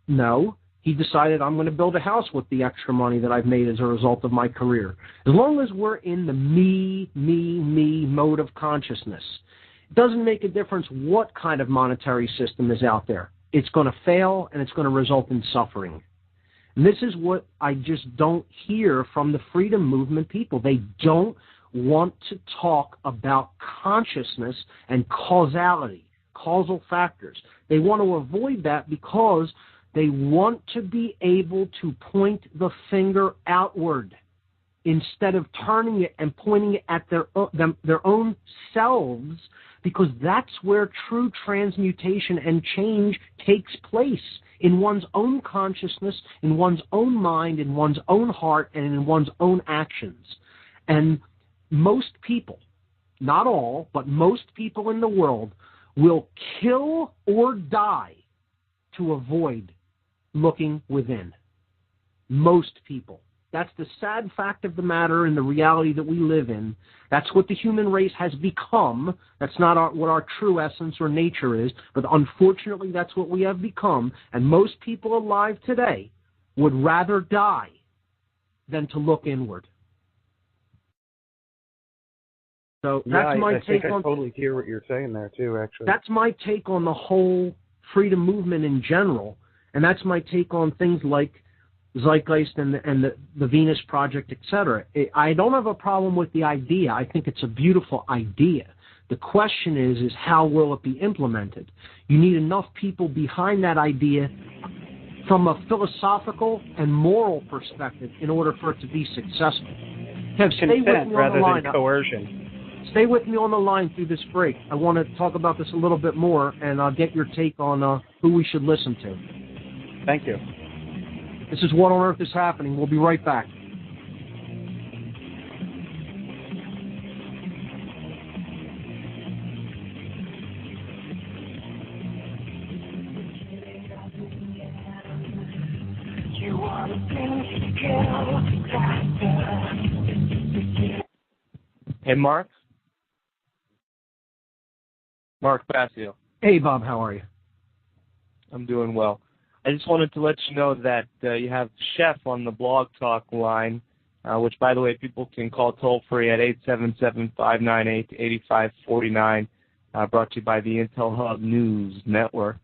No. he decided, I'm going to build a house with the extra money that I've made as a result of my career. As long as we're in the me mode of consciousness, it doesn't make a difference what kind of monetary system is out there. It's going to fail, and it's going to result in suffering. And this is what I just don't hear from the freedom movement people. They don't want to talk about consciousness and causality, causal factors. They want to avoid that because they want to be able to point the finger outward instead of turning it and pointing it at their own selves, because that's where true transmutation and change takes place, in one's own consciousness, in one's own mind, in one's own heart, and in one's own actions. And most people, not all, but most people in the world will kill or die to avoid looking within. Most people. That's the sad fact of the matter and the reality that we live in. That's what the human race has become. That's not what our true essence or nature is, but unfortunately that's what we have become. And most people alive today would rather die than to look inward. So that's my take on. I totally hear what you're saying there too, actually. That's my take on the whole freedom movement in general, and that's my take on things like Zeitgeist and the Venus Project, etc. I don't have a problem with the idea. I think it's a beautiful idea. The question is how will it be implemented? You need enough people behind that idea from a philosophical and moral perspective in order for it to be successful. Kev, stay with me on rather the line. than coercion. Stay with me on the line through this break. I want to talk about this a little bit more, and I'll get your take on who we should listen to. Thank you. This is What on Earth is Happening. We'll be right back. Hey, Mark. Mark Passio. Hey, Bob. How are you? I'm doing well. I just wanted to let you know that you have Chef on the Blog Talk line, which, by the way, people can call toll-free at 877-598-8549, brought to you by the Intel Hub News Network.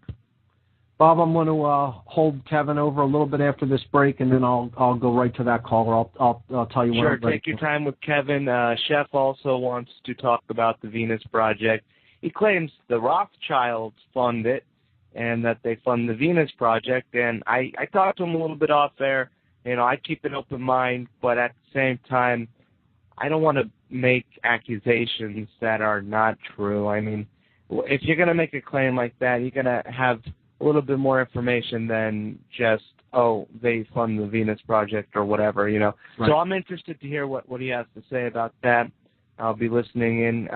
Bob, I'm going to hold Kevin over a little bit after this break, and then I'll go right to that caller. I'll tell you when. Sure, take your time with Kevin. Chef also wants to talk about the Venus Project. He claims the Rothschilds fund it, and that they fund the Venus Project. And I talked to him a little bit off there. You know, I keep an open mind, but at the same time, I don't want to make accusations that are not true. I mean, if you're going to make a claim like that, you're going to have a little bit more information than just, oh, they fund the Venus Project or whatever, you know. Right. So I'm interested to hear what he has to say about that. I'll be listening in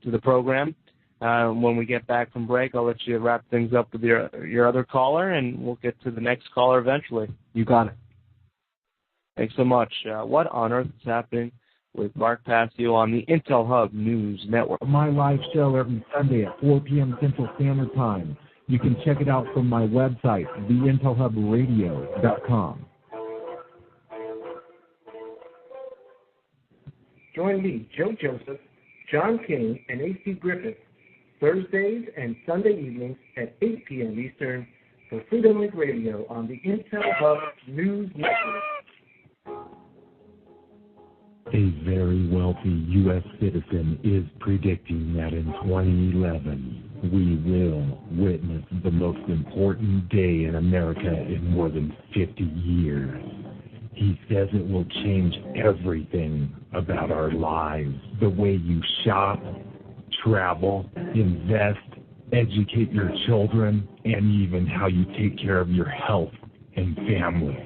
to the program. When we get back from break, I'll let you wrap things up with your other caller, and we'll get to the next caller eventually. You got it. Thanks so much. What on Earth is Happening with Mark Passio on the Intel Hub News Network. My live show every Sunday at 4 p.m. Central Standard Time. You can check it out from my website, theintelhubradio.com. Join me, Joe Joseph, John King, and A.C. Griffith, Thursdays and Sunday evenings at 8 p.m. Eastern for Freedom Link Radio on the Intel Hub News Network. A very wealthy U.S. citizen is predicting that in 2011, we will witness the most important day in America in more than 50 years. He says it will change everything about our lives, the way you shop, travel, invest, educate your children, and even how you take care of your health and family.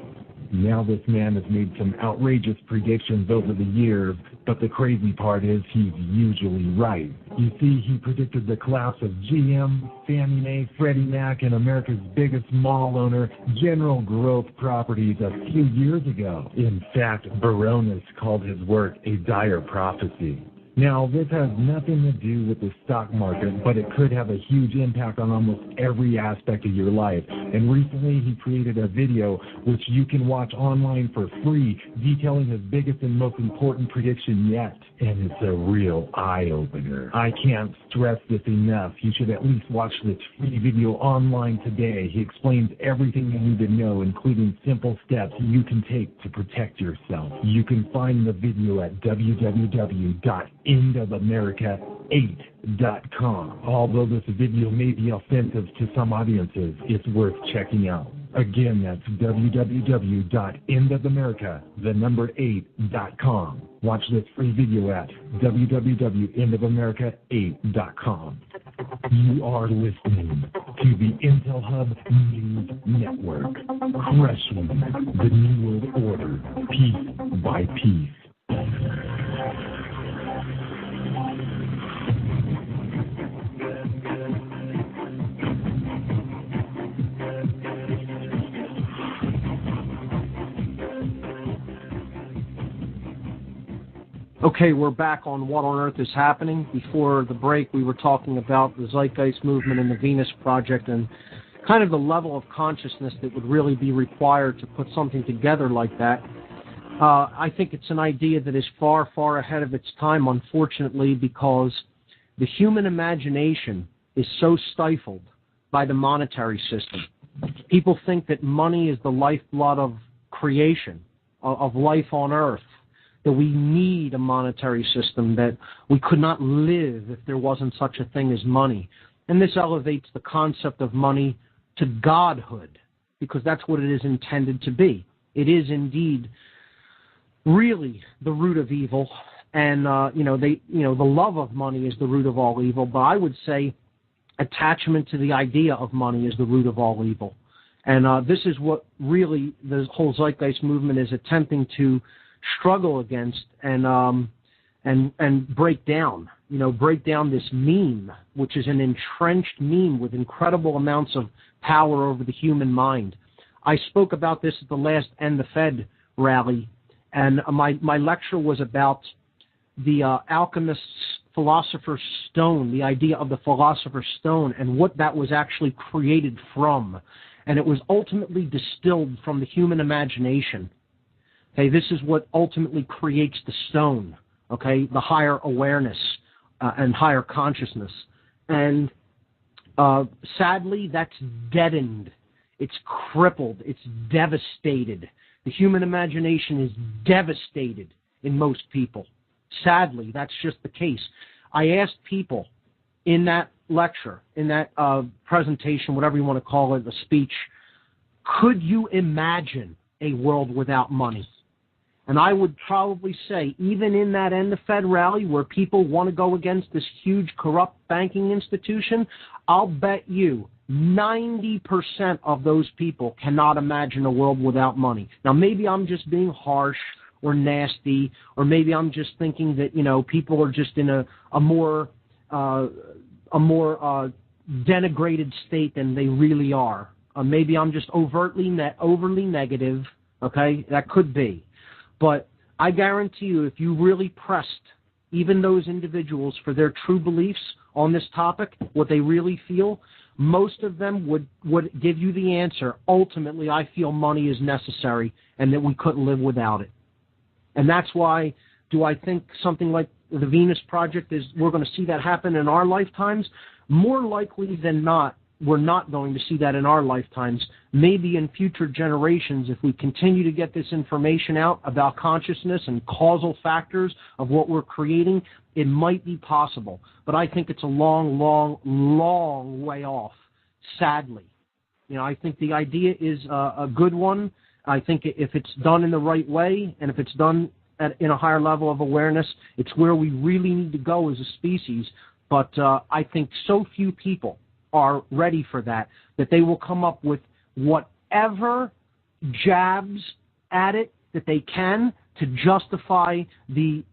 Now this man has made some outrageous predictions over the years, but the crazy part is he's usually right. You see, he predicted the collapse of GM, Fannie Mae, Freddie Mac, and America's biggest mall owner, General Growth Properties, a few years ago. In fact, Baronis called his work a dire prophecy. Now, this has nothing to do with the stock market, but it could have a huge impact on almost every aspect of your life. And recently, he created a video which you can watch online for free, detailing his biggest and most important prediction yet. And it's a real eye-opener. I can't stress this enough. You should at least watch this free video online today. He explains everything you need to know, including simple steps you can take to protect yourself. You can find the video at www.endofamerica8.com. Although this video may be offensive to some audiences, it's worth checking out. Again, that's www.endofamerica8.com. Watch this free video at www.endofamerica8.com. You are listening to the Intel Hub News Network, crushing the New World Order piece by piece. Okay, we're back on What on Earth is Happening. Before the break, we were talking about the Zeitgeist movement and the Venus Project and kind of the level of consciousness that would really be required to put something together like that. I think it's an idea that is far, far ahead of its time, unfortunately, because the human imagination is so stifled by the monetary system. People think that money is the lifeblood of creation, of life on Earth, that we need a monetary system, that we could not live if there wasn't such a thing as money. And this elevates the concept of money to godhood, because that's what it is intended to be. It is indeed really the root of evil, and the love of money is the root of all evil. But I would say attachment to the idea of money is the root of all evil. And this is what really the whole Zeitgeist movement is attempting to struggle against and break down. Break down this meme, which is an entrenched meme with incredible amounts of power over the human mind. I spoke about this at the last End the Fed rally, and my lecture was about the alchemist's philosopher's stone, the idea of the philosopher's stone, and what that was actually created from. And it was ultimately distilled from the human imagination. Okay, this is what ultimately creates the stone, okay, the higher awareness and higher consciousness. And sadly, that's deadened. It's crippled. It's devastated. The human imagination is devastated in most people. Sadly, that's just the case. I asked people in that lecture, in that presentation, whatever you want to call it, the speech, could you imagine a world without money? And I would probably say, even in that End the Fed rally where people want to go against this huge corrupt banking institution, I'll bet you 90% of those people cannot imagine a world without money. Now, maybe I'm just being harsh or nasty, or maybe I'm just thinking that, people are just in a more denigrated state than they really are. Maybe I'm just overly negative. Okay, that could be. But I guarantee you, if you really pressed even those individuals for their true beliefs on this topic, what they really feel, most of them would give you the answer. Ultimately, I feel money is necessary and that we couldn't live without it. And that's why, do I think something like the Venus Project we're going to see that happen in our lifetimes? More likely than not, we're not going to see that in our lifetimes. Maybe in future generations, if we continue to get this information out about consciousness and causal factors of what we're creating, it might be possible. But I think it's a long, long, long way off, sadly. I think the idea is a good one. I think if it's done in the right way, and if it's done in a higher level of awareness, it's where we really need to go as a species. But I think so few people are ready for that they will come up with whatever jabs at it that they can to justify the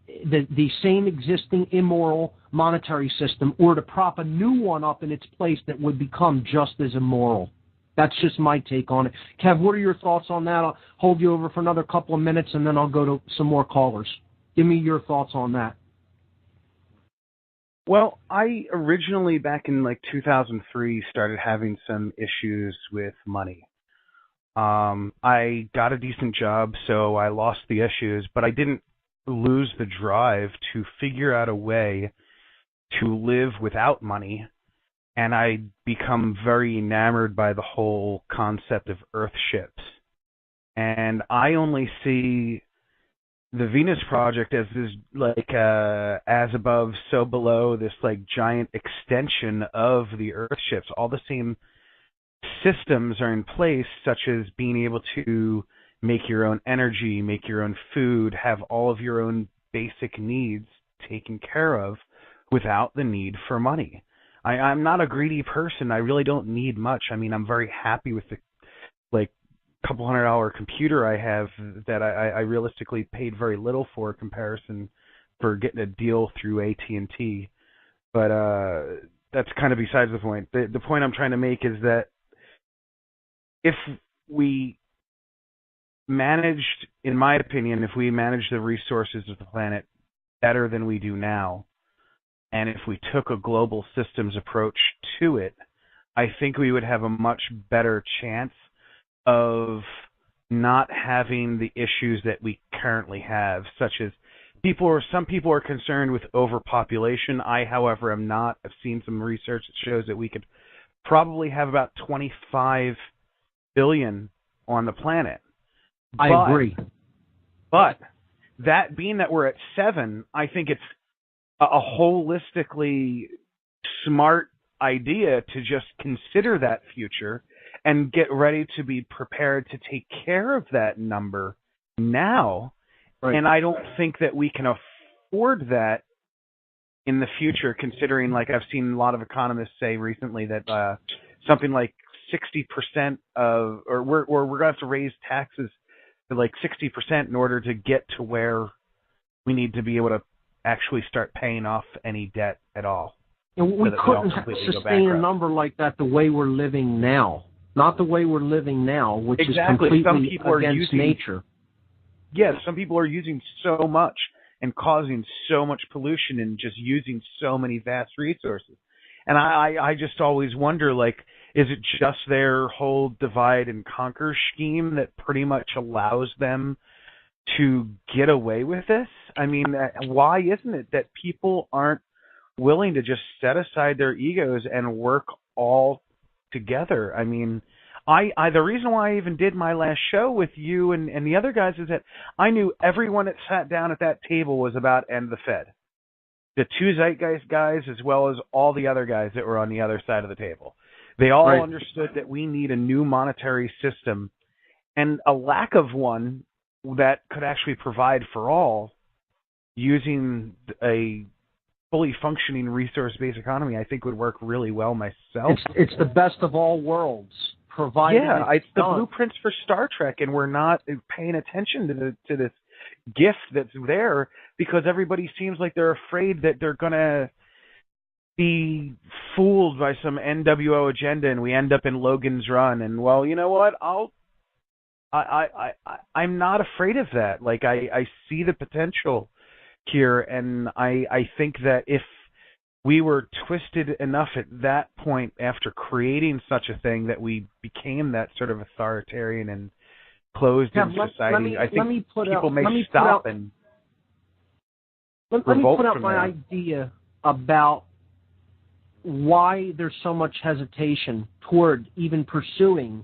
same existing immoral monetary system, or to prop a new one up in its place that would become just as immoral. That's just my take on it. Kev, what are your thoughts on that? I'll hold you over for another couple of minutes, and then I'll go to some more callers. Give me your thoughts on that. Well, I originally, back in like 2003, started having some issues with money. I got a decent job, so I lost the issues, but I didn't lose the drive to figure out a way to live without money, and I become very enamored by the whole concept of Earthships. And I only see the Venus Project as this, like, as above, so below, this like giant extension of the Earthships. All the same systems are in place, such as being able to make your own energy, make your own food, have all of your own basic needs taken care of without the need for money. I'm not a greedy person. I really don't need much. I mean, I'm very happy with the like couple $100 computer I have that I realistically paid very little for comparison for getting a deal through AT&T. But that's kind of besides the point. The point I'm trying to make is that if we managed, in my opinion, if we managed the resources of the planet better than we do now, and if we took a global systems approach to it, I think we would have a much better chance of not having the issues that we currently have, such as some people are concerned with overpopulation. I, however, am not. I've seen some research that shows that we could probably have about 25 billion on the planet. I agree. But that being that we're at 7, I think it's a holistically smart idea to just consider that future and get ready to be prepared to take care of that number now. Right. And I don't think that we can afford that in the future, considering, like, I've seen a lot of economists say recently that something like 60% of, or we're going to have to raise taxes to like 60% in order to get to where we need to be able to actually start paying off any debt at all. And we couldn't sustain a number like that the way we're living now. Not the way we're living now, which is completely against nature. Yes, some people are using so much and causing so much pollution and just using so many vast resources. And I just always wonder, like, is it just their whole divide and conquer scheme that pretty much allows them to get away with this? I mean, why isn't it that people aren't willing to just set aside their egos and work all together? I mean, the reason why I even did my last show with you and the other guys is that I knew everyone that sat down at that table was about end the Fed. The 2 Zeitgeist guys as well as all the other guys that were on the other side of the table. They all understood that we need a new monetary system, and a lack of one that could actually provide for all using a fully functioning resource-based economy, I think would work really well myself. It's the best of all worlds. It's the blueprints for Star Trek, and we're not paying attention to this gift that's there because everybody seems like they're afraid that they're going to be fooled by some NWO agenda, and we end up in Logan's Run. And, well, you know what? I'm not afraid of that. Like, I see the potential here, and I think that if we were twisted enough at that point after creating such a thing that we became that sort of authoritarian and closed-in society, I think people may stop and revolt from that. Let me put out my idea about why there's so much hesitation toward even pursuing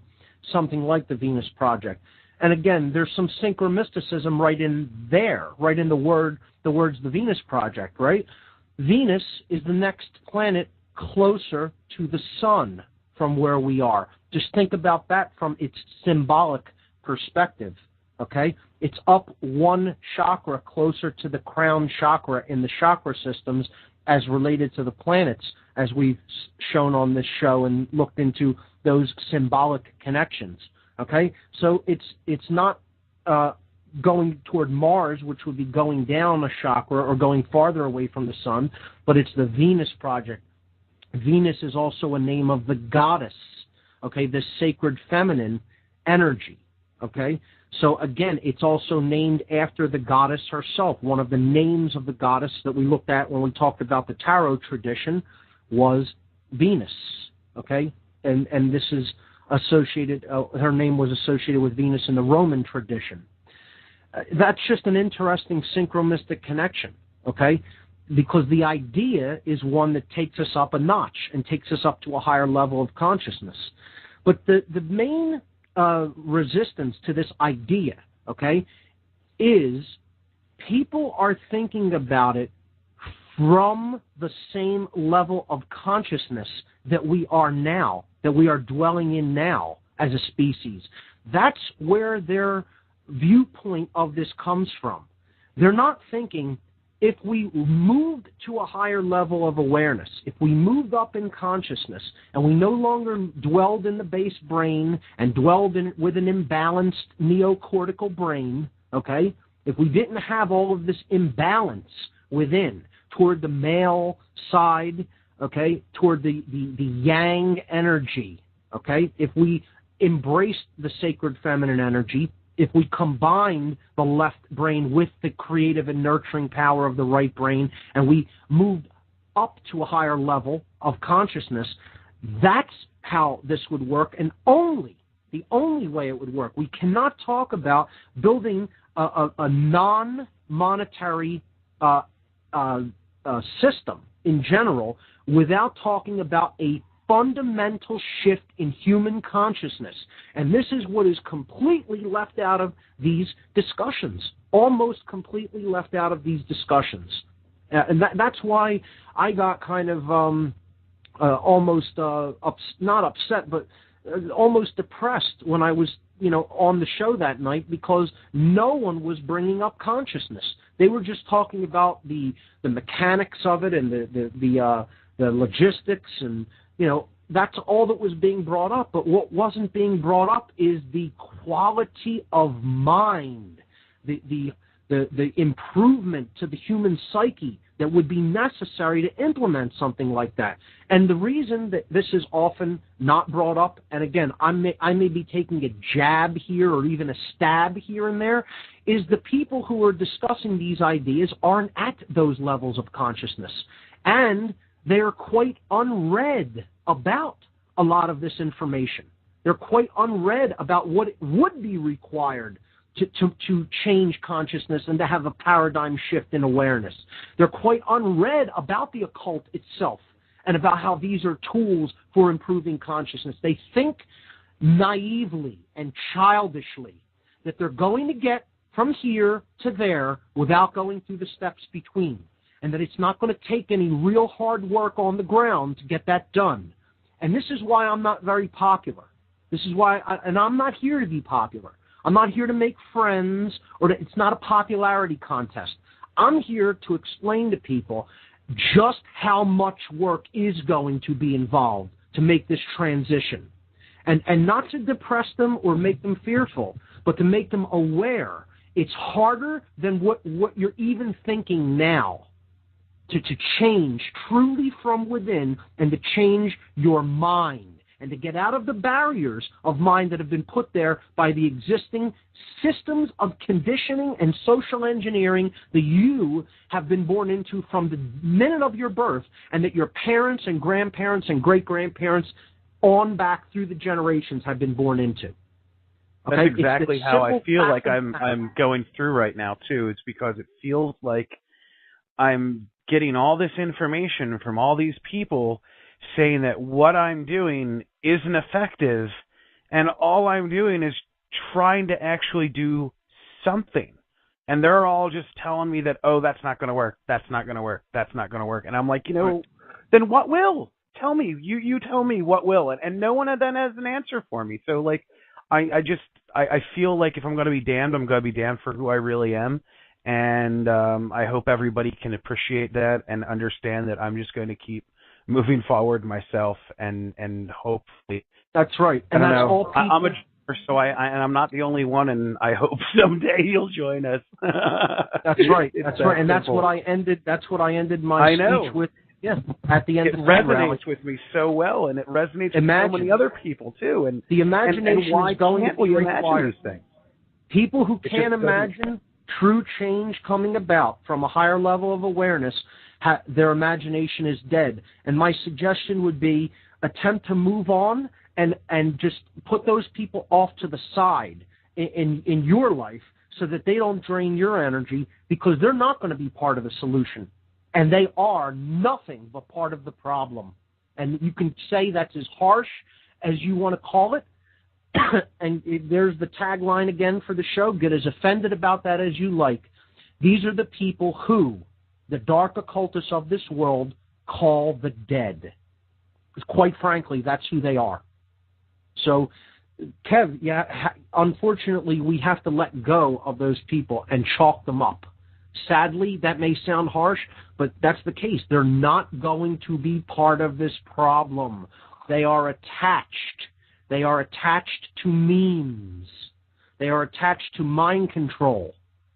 something like the Venus Project. And again, there's some synchromysticism right in there, right in the words the Venus Project, right? Venus is the next planet closer to the sun from where we are. Just think about that from its symbolic perspective, okay? It's up 1 chakra closer to the crown chakra in the chakra systems as related to the planets, as we've shown on this show and looked into those symbolic connections, okay? So it's not going toward Mars, which would be going down a chakra or going farther away from the sun, but it's the Venus Project. Venus is also a name of the goddess, okay, the sacred feminine energy, okay? So again, it's also named after the goddess herself. One of the names of the goddess that we looked at when we talked about the tarot tradition was Venus, okay? And this is associated, her name was associated with Venus in the Roman tradition. That's just an interesting synchromystic connection, okay? Because the idea is one that takes us up a notch and takes us up to a higher level of consciousness. But the main resistance to this idea, okay, is people are thinking about it from the same level of consciousness that we are now, that we are dwelling in now as a species. That's where their viewpoint of this comes from. They're not thinking, if we moved to a higher level of awareness, if we moved up in consciousness and we no longer dwelled in the base brain and dwelled with an imbalanced neocortical brain, okay, if we didn't have all of this imbalance within toward the male side, okay, toward the yang energy, okay, if we embraced the sacred feminine energy, if we combined the left brain with the creative and nurturing power of the right brain, and we moved up to a higher level of consciousness, that's how this would work, and the only way it would work. We cannot talk about building a non-monetary system in general without talking about a fundamental shift in human consciousness. And this is what is completely left out of these discussions, almost completely left out of these discussions. And that's why I got kind of almost, not upset, but almost depressed when I was, on the show that night, because no one was bringing up consciousness. They were just talking about the mechanics of it and the logistics, and that's all that was being brought up. But what wasn't being brought up is the quality of mind, the improvement to the human psyche that would be necessary to implement something like that. And the reason that this is often not brought up, and again, I may be taking a jab here or even a stab here and there, is the people who are discussing these ideas aren't at those levels of consciousness. And they're quite unread about a lot of this information. They're quite unread about what would be required to change consciousness and to have a paradigm shift in awareness. They're quite unread about the occult itself and about how these are tools for improving consciousness. They think naively and childishly that they're going to get from here to there without going through the steps between, and that it's not going to take any real hard work on the ground to get that done. And this is why I'm not very popular. This is why, and I'm not here to be popular. I'm not here to make friends, or it's not a popularity contest. I'm here to explain to people just how much work is going to be involved to make this transition. And not to depress them or make them fearful, but to make them aware. It's harder than what you're even thinking now to change truly from within and to change your mind, and to get out of the barriers of mind that have been put there by the existing systems of conditioning and social engineering that you have been born into from the minute of your birth, and that your parents and grandparents and great-grandparents on back through the generations have been born into. Okay? That's exactly how I feel like I'm going through right now, too. It's because it feels like I'm getting all this information from all these people saying that what I'm doing isn't effective, and all I'm doing is trying to actually do something. And they're all just telling me that, oh, that's not going to work, that's not going to work, that's not going to work. And I'm like, then what will? Tell me. You tell me what will. And no one then has an answer for me. So, like, I feel like if I'm going to be damned, I'm going to be damned for who I really am. And I hope everybody can appreciate that and understand that I'm just going to keep moving forward myself, and hopefully. That's right. And that's all people. I'm a dreamer, so I'm not the only one, and I hope someday you'll join us. That's right. That's right. And that's what I ended. That's what I ended my speech with. Yeah, at the end of the resonates with me so well, and it resonates with so many other people too. And the imagination and why is going can't to be we imagine required. These things? People who can't imagine true change coming about from a higher level of awareness, their imagination is dead. And my suggestion would be attempt to move on and just put those people off to the side in your life so that they don't drain your energy, because they're not going to be part of the solution. And they are nothing but part of the problem. And you can say that's as harsh as you want to call it. And there's the tagline again for the show, get as offended about that as you like. These are the people who the dark occultists of this world call the dead. Because quite frankly, that's who they are. So, Kev, unfortunately, we have to let go of those people and chalk them up. Sadly, that may sound harsh, but that's the case. They're not going to be part of this problem. They are attached. They are attached to memes. They are attached to mind control.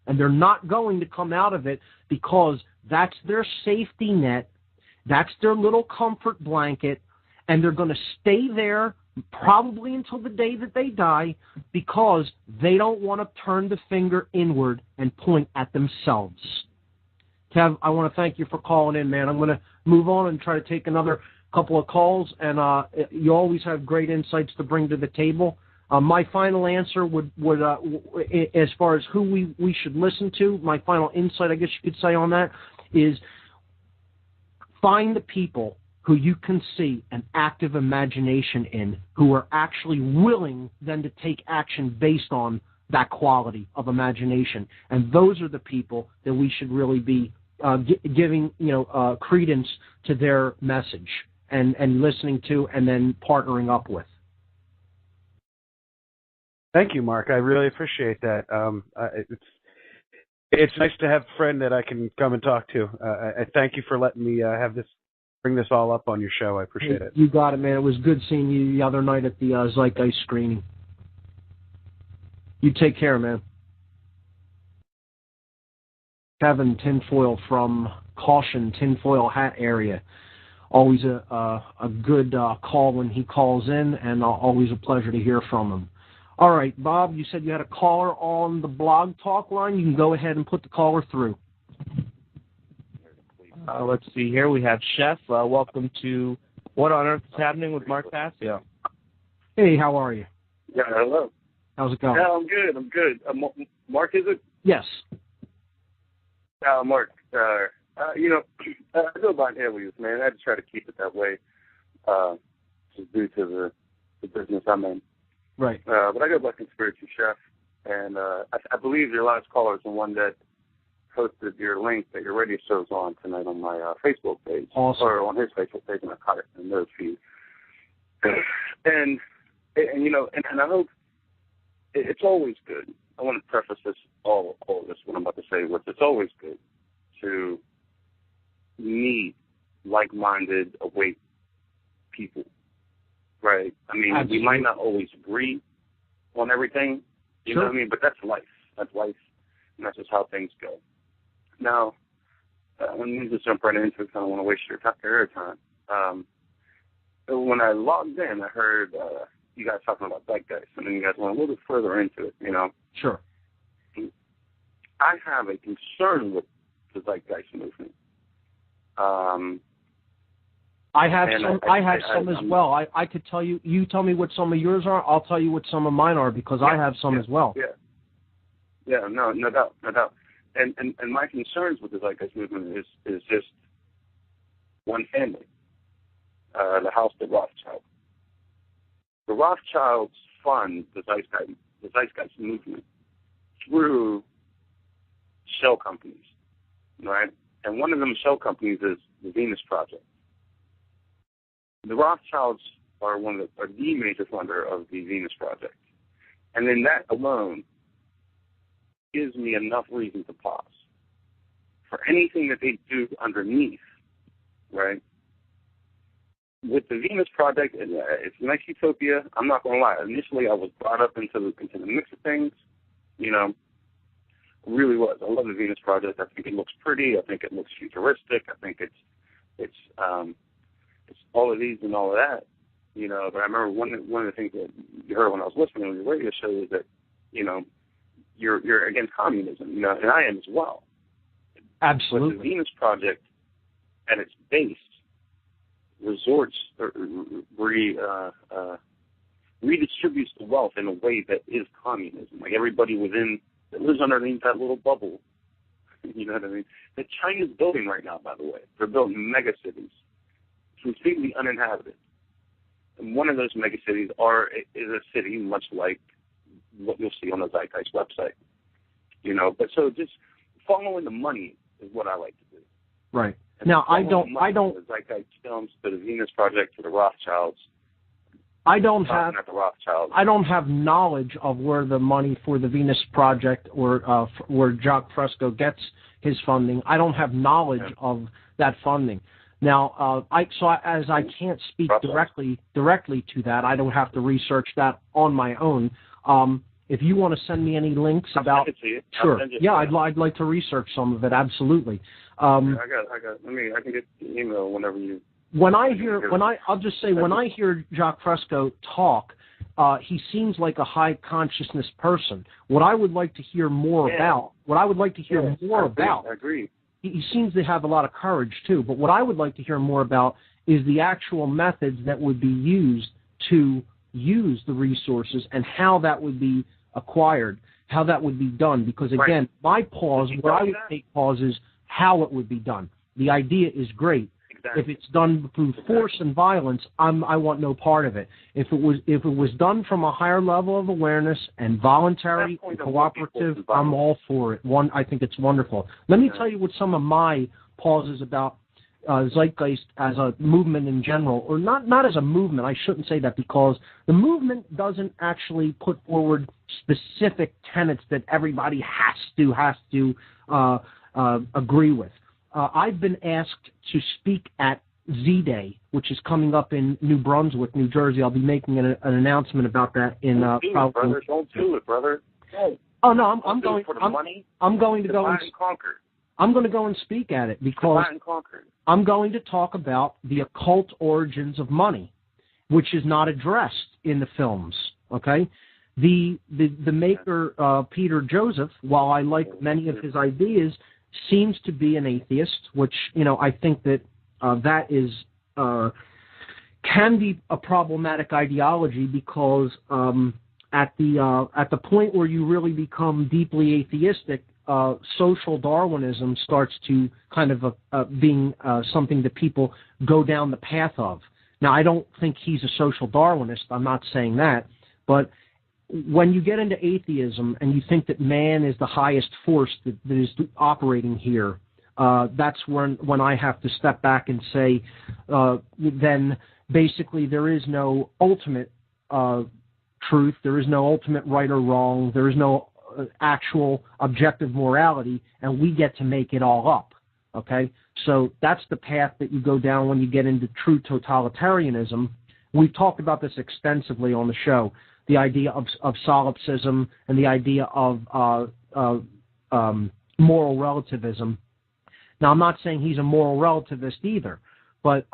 And they're not going to come out of it, because that's their safety net. That's their little comfort blanket. And they're going to stay there probably until the day that they die, because they don't want to turn the finger inward and point at themselves. Kev, I want to thank you for calling in, man. I'm going to move on and try to take another couple of calls, and you always have great insights to bring to the table. My final answer would as far as who we should listen to, my final insight, I guess you could say, on that is find the people who you can see an active imagination in, who are actually willing then to take action based on that quality of imagination. And those are the people that we should really be giving credence to their message and listening to and then partnering up with. Thank you, Mark. I really appreciate that. It's nice to have a friend that I can come and talk to. I thank you for letting me bring this all up on your show. I appreciate it. You got it, man. It was good seeing you the other night at the Zeitgeist screening. You take care, man. Kevin Tinfoil from Caution, Tinfoil Hat area. Always a good call when he calls in, and always a pleasure to hear from him. All right, Bob, you said you had a caller on the Blog Talk line. You can go ahead and put the caller through. Let's see here. We have Chef. Welcome to What on Earth is Happening with Mark Passio. Hey, how are you? Yeah, hello. How's it going? Yeah, I'm good. Mark, is it? Yes. Mark, I go by alias, man. I just try to keep it that way, just due to the business I'm in. Right. But I go by Conspiracy Chef, and I believe your last caller is the one that posted your link that your radio show's on tonight on my Facebook page. Awesome. Or on his Facebook page, and I caught it in the feed. And I hope it's always good. I want to preface all this, what I'm about to say, with it's always good to meet like-minded, awake people, right? I mean, Absolutely. We might not always agree on everything, you know what I mean? But that's life. That's life, and that's just how things go. Now, let me just jump right into it because I don't want to waste your time. When I logged in, I heard you guys talking about Zeitgeist, and then you guys went a little bit further into it, you know. Sure. I have a concern with the Zeitgeist movement. I have some as well. I could tell you. You tell me what some of yours are. I'll tell you what some of mine are, because I have some as well. Yeah. No doubt. And my concerns with the Zeitgeist movement is just one family, the house of Rothschild. The Rothschilds fund the Zeitgeist movement through shell companies, right? And one of them shell companies is the Venus Project. The Rothschilds are the major funder of the Venus Project. And then that alone gives me enough reason to pause. For anything that they do underneath, right? With the Venus Project, it's a nice utopia. I'm not going to lie. Initially, I was brought up into the mix of things, you know. Really was. I love the Venus Project. I think it looks pretty. I think it looks futuristic. I think it's all of these and all of that, you know. But I remember one of the things that you heard when I was listening to the radio show is that, you know, you're against communism, you know, and I am as well. Absolutely. But the Venus Project, at its base, resorts or redistributes the wealth in a way that is communism. Like everybody that lives underneath that little bubble. You know what I mean? That China's building right now, by the way. They're building mega cities, completely uninhabited. And one of those mega cities is a city much like what you'll see on the Zeitgeist website. You know, but so just following the money is what I like to do. Right. And now, I don't. The Zeitgeist films, to the Venus Project, to the Rothschilds. I don't have knowledge of where the money for the Venus Project or where Jacques Fresco gets his funding. I don't have knowledge of that funding. Now, as I can't speak directly to that, I don't have to research that on my own. If you want to send me any links about, sure, yeah, I'd like to research some of it. Absolutely. I can get the email whenever you. When I hear Jacques Fresco talk, he seems like a high consciousness person. What I would like to hear more about, I agree. He seems to have a lot of courage too, but what I would like to hear more about is the actual methods that would be used to use the resources and how that would be acquired, how that would be done. Because again, what I would take pause is how it would be done. The idea is great. If it's done through force and violence, I want no part of it. If it was done from a higher level of awareness and voluntary and cooperative, I'm all for it. I think it's wonderful. Let me tell you what some of my pauses about Zeitgeist as a movement in general, or not as a movement. I shouldn't say that, because the movement doesn't actually put forward specific tenets that everybody has to agree with. I've been asked to speak at Z-Day, which is coming up in New Brunswick, New Jersey. I'll be making an announcement about that in probably. Don't do it, brother. Oh no, I'm going. For the money. I'm going to go and conquer. I'm going to go and speak at it because I'm going to talk about the occult origins of money, which is not addressed in the films. Okay, the maker Peter Joseph, while I like many of his ideas, seems to be an atheist, which, you know, I think that that is can be a problematic ideology, because at the point where you really become deeply atheistic, social Darwinism starts to kind of being something that people go down the path of. Now, I don't think he's a social Darwinist. I'm not saying that, but when you get into atheism and you think that man is the highest force that is operating here, that's when I have to step back and say, then basically there is no ultimate truth, there is no ultimate right or wrong, there is no actual objective morality, and we get to make it all up. Okay? So that's the path that you go down when you get into true totalitarianism. We've talked about this extensively on the show. The idea of solipsism and the idea of moral relativism. Now, I'm not saying he's a moral relativist either, but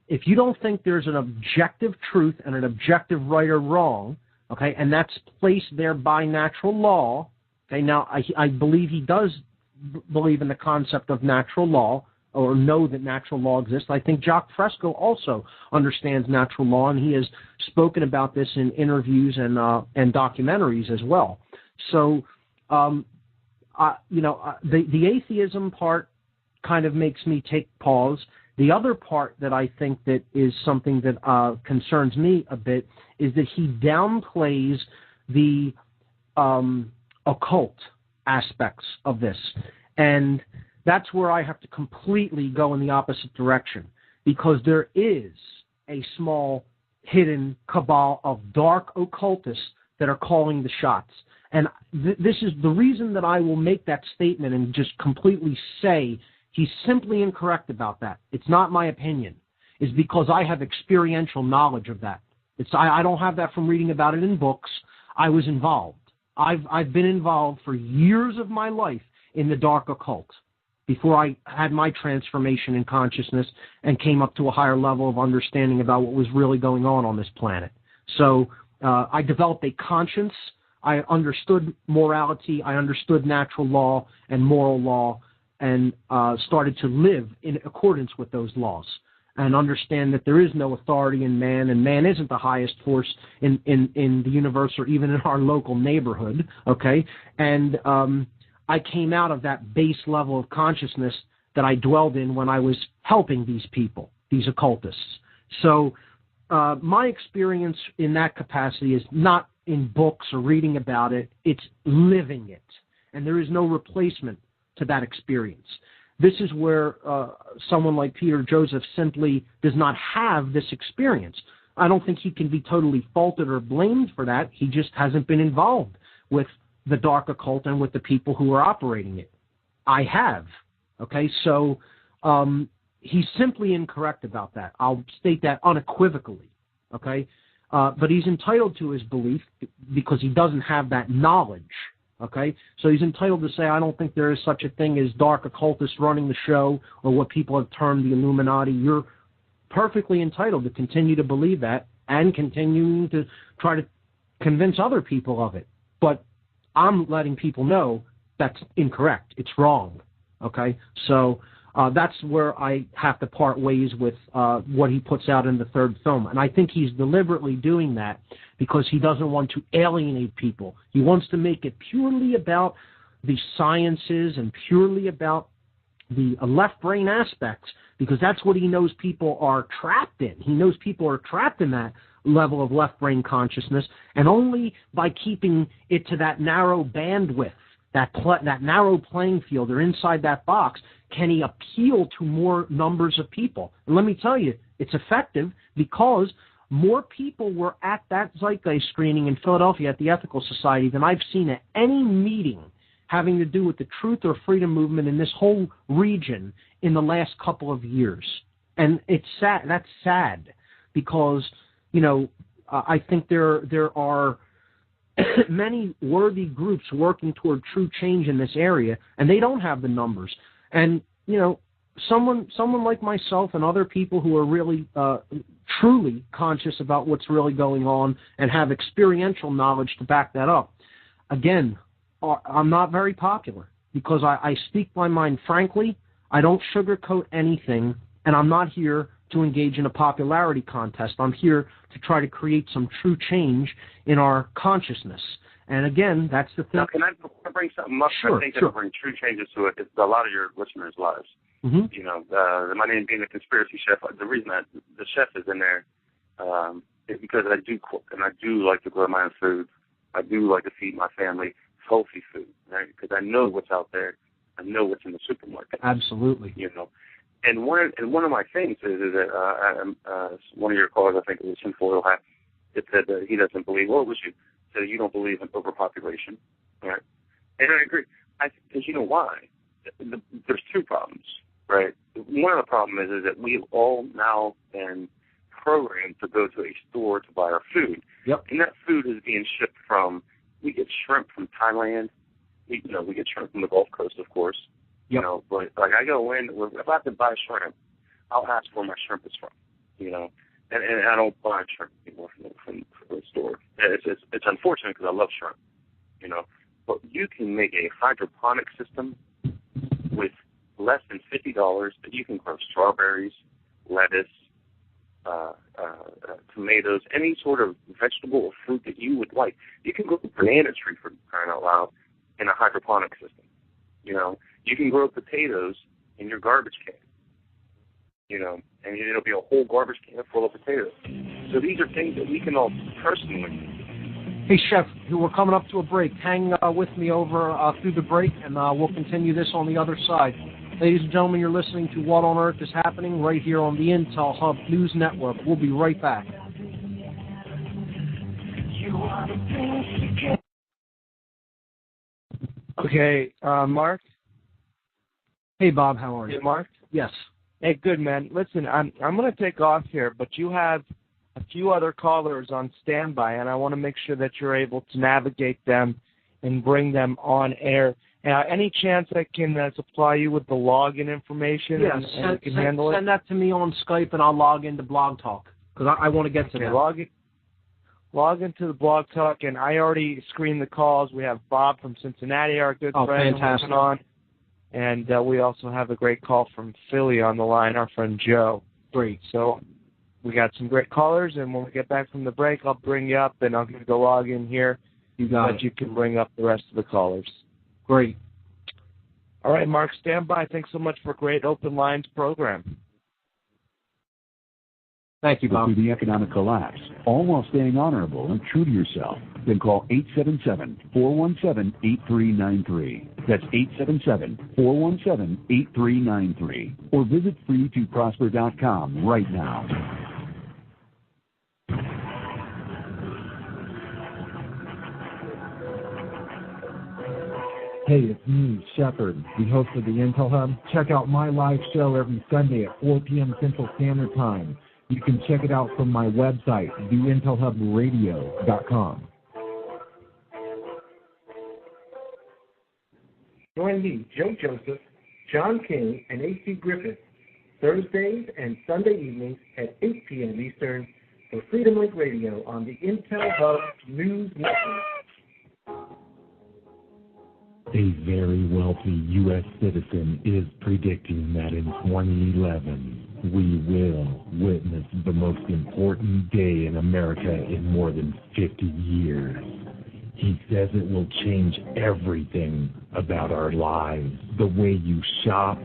if you don't think there's an objective truth and an objective right or wrong, okay, and that's placed there by natural law, okay, now I believe he does believe in the concept of natural law, or know that natural law exists. I think Jacques Fresco also understands natural law, and he has spoken about this in interviews and documentaries as well. So, the atheism part kind of makes me take pause. The other part that I think that is something that concerns me a bit is that he downplays the occult aspects of this, and that's where I have to completely go in the opposite direction, because there is a small hidden cabal of dark occultists that are calling the shots. And this is the reason that I will make that statement and just completely say he's simply incorrect about that. It's not my opinion. It's because I have experiential knowledge of that. I don't have that from reading about it in books. I was involved. I've been involved for years of my life in the dark occult, before I had my transformation in consciousness and came up to a higher level of understanding about what was really going on this planet. So I developed a conscience I understood morality, I understood natural law and moral law, and started to live in accordance with those laws and understand that there is no authority in man, and man isn't the highest force in the universe or even in our local neighborhood, okay? And I came out of that base level of consciousness that I dwelled in when I was helping these people, these occultists. So my experience in that capacity is not in books or reading about it, it's living it. And there is no replacement to that experience. This is where someone like Peter Joseph simply does not have this experience. I don't think he can be totally faulted or blamed for that. He just hasn't been involved with the dark occult and with the people who are operating it. I have. Okay, so he's simply incorrect about that. I'll state that unequivocally. Okay, but he's entitled to his belief because he doesn't have that knowledge. Okay, so he's entitled to say, I don't think there is such a thing as dark occultists running the show or what people have termed the Illuminati. You're perfectly entitled to continue to believe that and continuing to try to convince other people of it. But I'm letting people know that's incorrect. It's wrong. Okay, so that's where I have to part ways with what he puts out in the third film. And I think he's deliberately doing that because he doesn't want to alienate people. He wants to make it purely about the sciences and purely about the left brain aspects, because that's what he knows people are trapped in. He knows people are trapped in that level of left brain consciousness, and only by keeping it to that narrow bandwidth, that narrow playing field, or inside that box, can he appeal to more numbers of people. And let me tell you, it's effective because more people were at that Zeitgeist screening in Philadelphia at the Ethical Society than I've seen at any meeting having to do with the truth or freedom movement in this whole region in the last couple of years. And it's sad. That's sad because, you know, I think there are many worthy groups working toward true change in this area, and they don't have the numbers. And, you know, someone like myself and other people who are really truly conscious about what's really going on and have experiential knowledge to back that up, again, I'm not very popular because I speak my mind frankly, I don't sugarcoat anything, and I'm not here to engage in a popularity contest. I'm here to try to create some true change in our consciousness. And again, that's the thing. Now, can I bring something up? Sure, I think sure. that bring true changes to it. It's a lot of your listeners' lives. Mm-hmm. You know, my name being a conspiracy chef, the reason that the chef is in there is because I do cook, and I do like to grow my own food. I do like to feed my family healthy food, right? Because I know what's out there. I know what's in the supermarket. Absolutely. You know, and one of my things is that one of your callers, I think it was Tinfoil Hat, it said that he doesn't believe. What was you? Said you don't believe in overpopulation, right? And I agree. Because you know why? There's two problems, right? One of the problems is that we've all now been programmed to go to a store to buy our food. Yep. And that food is being shipped from. We get shrimp from Thailand. We get shrimp from the Gulf Coast, of course. Yep. You know, but like I go in, if I have to buy shrimp, I'll ask where my shrimp is from. You know, and I don't buy shrimp anymore from the store. It's unfortunate because I love shrimp. You know, but you can make a hydroponic system with less than $50 that you can grow strawberries, lettuce, tomatoes, any sort of vegetable or fruit that you would like. You can grow a banana tree, for crying out loud, in a hydroponic system. You know, you can grow potatoes in your garbage can. You know, and it'll be a whole garbage can full of potatoes. So these are things that we can all personally. Hey, Chef, we're coming up to a break. Hang with me over through the break, and we'll continue this on the other side. Ladies and gentlemen, you're listening to What on Earth is Happening right here on the Intel Hub News Network. We'll be right back. Okay, Mark? Hey, Bob, how are you? Hey, Mark? Yes. Hey, good, man. Listen, I'm going to take off here, but you have a few other callers on standby, and I want to make sure that you're able to navigate them and bring them on air. Any chance I can supply you with the login information? Yes, and you can handle it? Send that to me on Skype, and I'll log into Blog Talk, because I want to get to that. log into the Blog Talk, and I already screened the calls. We have Bob from Cincinnati, our good friend, fantastic. on. And we also have a great call from Philly on the line, our friend Joe. Great. So we got some great callers, and when we get back from the break, I'll bring you up, and I'll give you the login here so that you can bring up the rest of the callers. Great. All right, Mark, stand by. Thanks so much for a great Open Lines program. Thank you, Bob. Through the economic collapse, all while staying honorable and true to yourself. Then call 877-417-8393. That's 877-417-8393. Or visit freetoprosper.com right now. Hey, it's me, Shepard, the host of the Intel Hub. Check out my live show every Sunday at 4 p.m. Central Standard Time. You can check it out from my website, theintelhubradio.com. Join me, Joe Joseph, John King, and A.C. Griffith, Thursdays and Sunday evenings at 8 p.m. Eastern for Freedom Link Radio on the Intel Hub News Network. A very wealthy U.S. citizen is predicting that in 2011, we will witness the most important day in America in more than 50 years. He says it will change everything about our lives. The way you shop,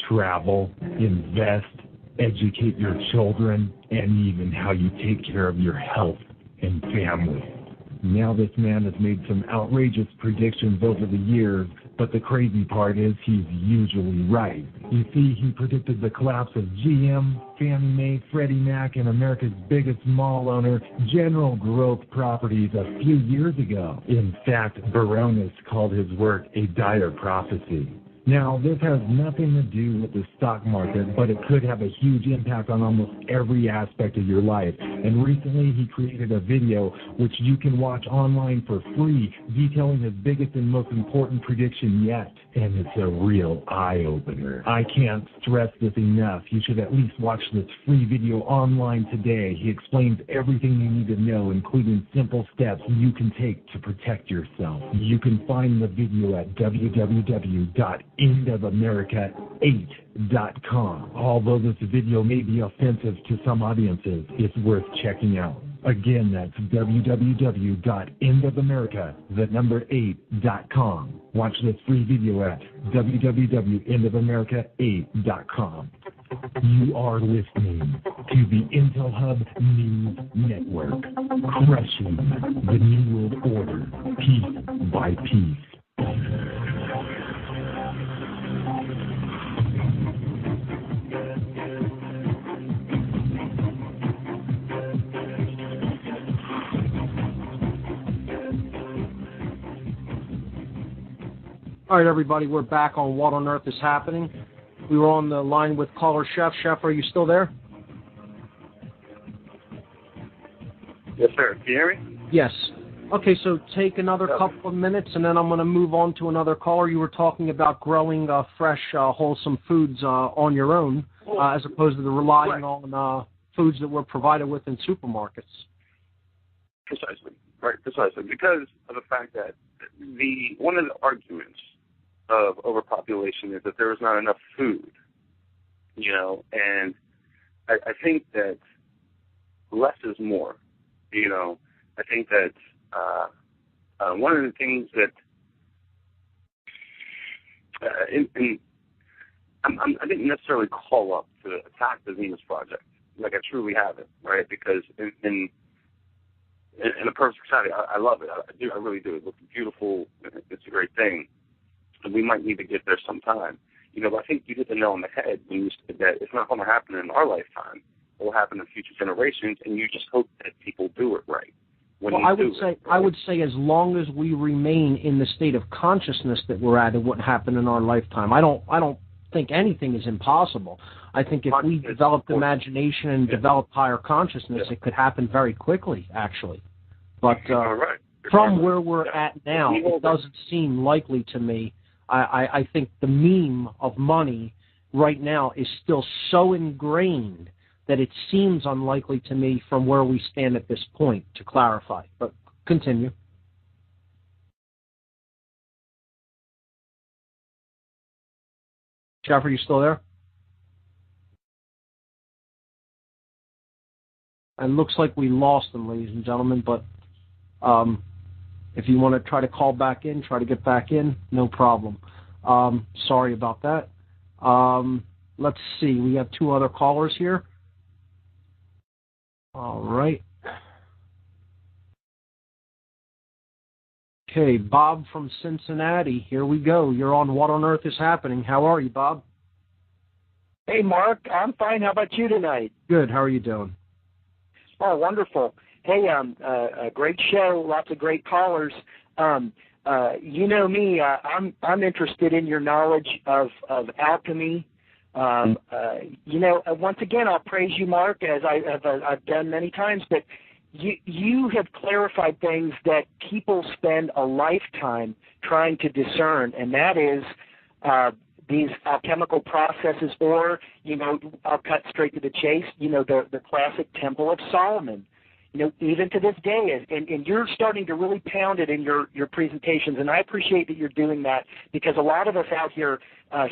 travel, invest, educate your children, and even how you take care of your health and family. Now this man has made some outrageous predictions over the years, but the crazy part is he's usually right. You see, he predicted the collapse of GM, Fannie Mae, Freddie Mac, and America's biggest mall owner, General Growth Properties, a few years ago. In fact, Baronis called his work a dire prophecy. Now, this has nothing to do with the stock market, but it could have a huge impact on almost every aspect of your life. And recently, he created a video which you can watch online for free, detailing his biggest and most important prediction yet. And it's a real eye-opener. I can't stress this enough. You should at least watch this free video online today. He explains everything you need to know, including simple steps you can take to protect yourself. You can find the video at www.endofamerica8.com. Although this video may be offensive to some audiences, it's worth checking out. Again, that's www.endofamerica8.com. Watch this free video at www.endofamerica8.com. You are listening to the Intel Hub News Network, crushing the New World Order piece by piece. All right, everybody, we're back on What on Earth is Happening. We were on the line with caller Chef. Chef, are you still there? Yes, sir. Can you hear me? Yes. Okay, so take another couple of minutes, and then I'm going to move on to another caller. You were talking about growing fresh, wholesome foods on your own, as opposed to relying on foods that were provided with in supermarkets. Precisely. Right, precisely. Because of the fact that one of the arguments of overpopulation is that there is not enough food, and I think that less is more, I think that one of the things that I didn't necessarily call up to attack the Venus Project, like I truly haven't, right, because in a perfect society, I love it. I really do. It looks beautiful. It's a great thing. And we might need to get there sometime. But I think you hit the nail on the head when you said that it's not going to happen in our lifetime. It will happen in future generations, and you just hope that people do it right. I would say as long as we remain in the state of consciousness that we're at, it wouldn't happen in our lifetime. I don't think anything is impossible. I think if we developed imagination and developed higher consciousness, it could happen very quickly, actually. But from where we're at now, it doesn't seem likely to me. I think the meme of money right now is still so ingrained that it seems unlikely to me from where we stand at this point, to clarify. But continue. Jeff, are you still there? It looks like we lost him, ladies and gentlemen, but if you want to try to call back in, try to get back in, no problem. Sorry about that. Let's see. We have 2 other callers here. All right. Okay, Bob from Cincinnati. Here we go. You're on What on Earth is Happening. How are you, Bob? Hey, Mark. I'm fine. How about you tonight? Good. How are you doing? Oh, wonderful. Hey, a great show. Lots of great callers. You know me. I'm interested in your knowledge of alchemy. Once again, I'll praise you, Mark, as I've done many times, but you have clarified things that people spend a lifetime trying to discern, and that is these alchemical processes, or, I'll cut straight to the chase, the classic Temple of Solomon. Even to this day, and you're starting to really pound it in your presentations, and I appreciate that you're doing that, because a lot of us out here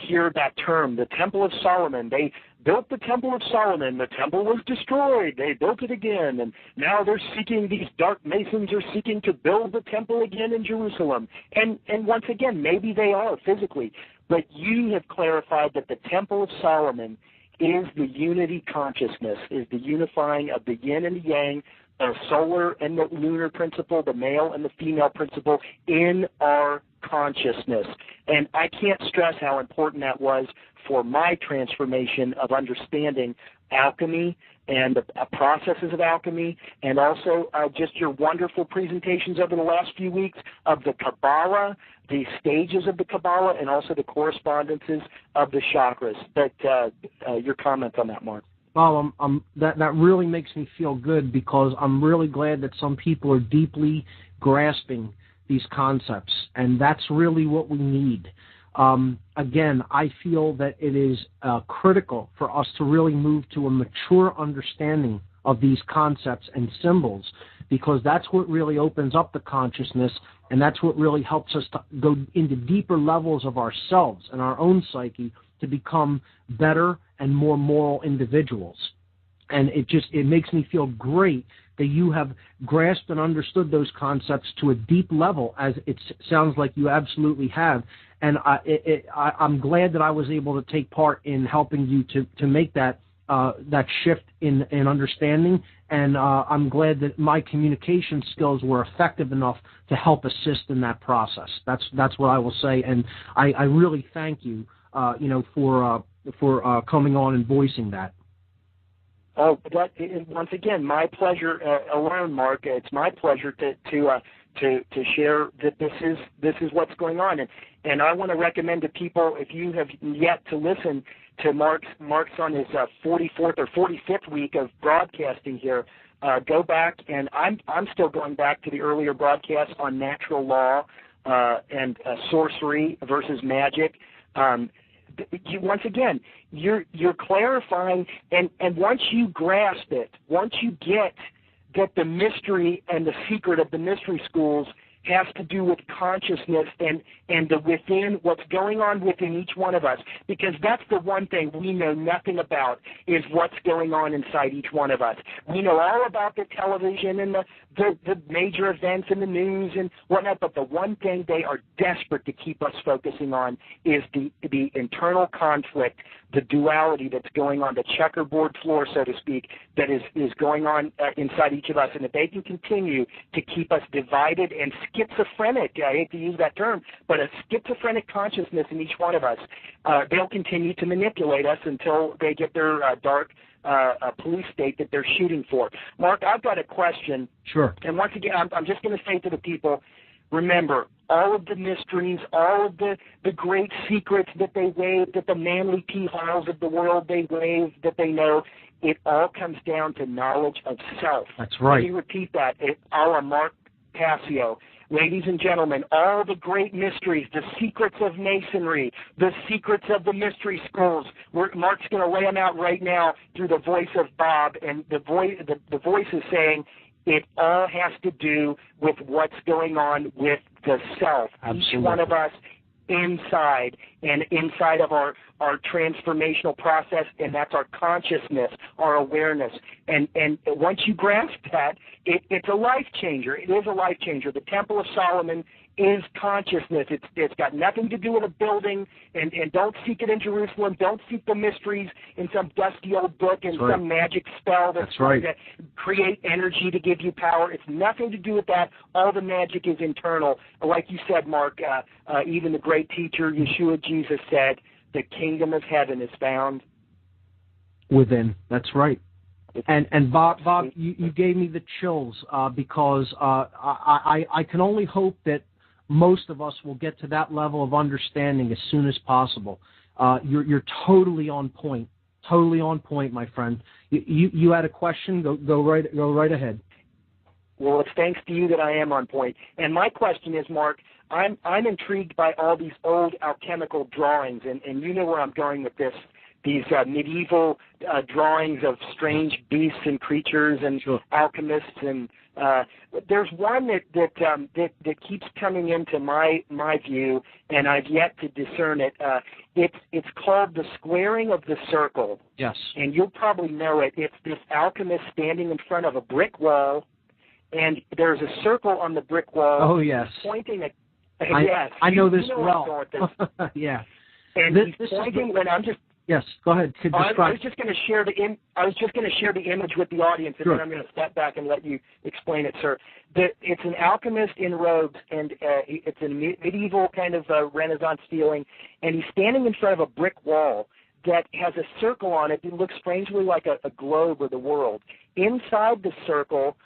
hear that term, the Temple of Solomon. They built the Temple of Solomon. The temple was destroyed. They built it again, and now these dark masons are seeking to build the temple again in Jerusalem. And once again, maybe they are physically, but you have clarified that the Temple of Solomon is the unity consciousness, is the unifying of the yin and the yang, the solar and the lunar principle, the male and the female principle in our consciousness. And I can't stress how important that was for my transformation of understanding alchemy and the processes of alchemy, and also just your wonderful presentations over the last few weeks of the Kabbalah, the stages of the Kabbalah, and also the correspondences of the chakras. But your comments on that, Mark? Well, that really makes me feel good, because I'm really glad that some people are deeply grasping these concepts, and that's really what we need. Again, I feel that it is critical for us to really move to a mature understanding of these concepts and symbols, because that's what really opens up the consciousness, and that's what really helps us to go into deeper levels of ourselves and our own psyche to become better and more moral individuals. And it makes me feel great that you have grasped and understood those concepts to a deep level, as it sounds like you absolutely have. And I'm glad that I was able to take part in helping you to make that shift in understanding. And I'm glad that my communication skills were effective enough to help assist in that process. That's what I will say. And I really thank you, for coming on and voicing that. Oh, that once again, my pleasure alone, Mark. It's my pleasure to share that this is what's going on, and I want to recommend to people, if you have yet to listen to Mark's on his 44th or 45th week of broadcasting here, go back, and I'm still going back to the earlier broadcasts on natural law and sorcery versus magic. Once again, you're clarifying, and once you grasp it, once you get that the mystery and the secret of the mystery schools has to do with consciousness and the within, what's going on within each one of us, because that's the one thing we know nothing about, is what's going on inside each one of us. We know all about the television and the major events in the news and whatnot, but the one thing they are desperate to keep us focusing on is the internal conflict, the duality that's going on, the checkerboard floor, so to speak, that is going on inside each of us. And if they can continue to keep us divided and schizophrenic, I hate to use that term, but a schizophrenic consciousness in each one of us, they'll continue to manipulate us until they get their dark police state that they're shooting for. Mark, I've got a question. Sure. And once again, I'm just going to say to the people, remember, all of the mysteries, all of the great secrets that they wave, that the Manly P. Halls of the world they wave, that they know, it all comes down to knowledge of self. That's right. Let me repeat that. A la Mark Passio. ladies and gentlemen, all the great mysteries, the secrets of Masonry, the secrets of the mystery schools. Mark's going to lay them out right now through the voice of Bob, and the voice is saying it all has to do with what's going on with the self. Absolutely. Each one of us inside of our transformational process, and that's our consciousness, our awareness. And once you grasp that, it's a life changer. It is a life changer. The Temple of Solomon is consciousness. It's got nothing to do with a building, and don't seek it in Jerusalem. Don't seek the mysteries in some dusty old book and some magic spell that's going to create energy to give you power. It's nothing to do with that. All the magic is internal. Like you said, Mark, even the great teacher, Yeshua Jesus, said, the kingdom of heaven is found within. That's right. And Bob, you gave me the chills because I can only hope that most of us will get to that level of understanding as soon as possible. You're totally on point. Totally on point, my friend. You had a question? Go right ahead. Well, it's thanks to you that I am on point. And my question is, Mark, I'm intrigued by all these old alchemical drawings, and you know where I'm going with this. These medieval drawings of strange beasts and creatures and alchemists, and there's one that keeps coming into my view, and I've yet to discern it. It's called the squaring of the circle. Yes. And you'll probably know it. It's this alchemist standing in front of a brick wall, and there's a circle on the brick wall. Oh, yes. Pointing at. Yes. I know this well. Yeah. And he's pointing, and I'm just. Yes, go ahead. I was just going to share the image with the audience, and then I'm going to step back and let you explain it, sir. It's an alchemist in robes, and it's a medieval kind of Renaissance feeling, and he's standing in front of a brick wall that has a circle on it that looks strangely like a globe of the world. Inside the circle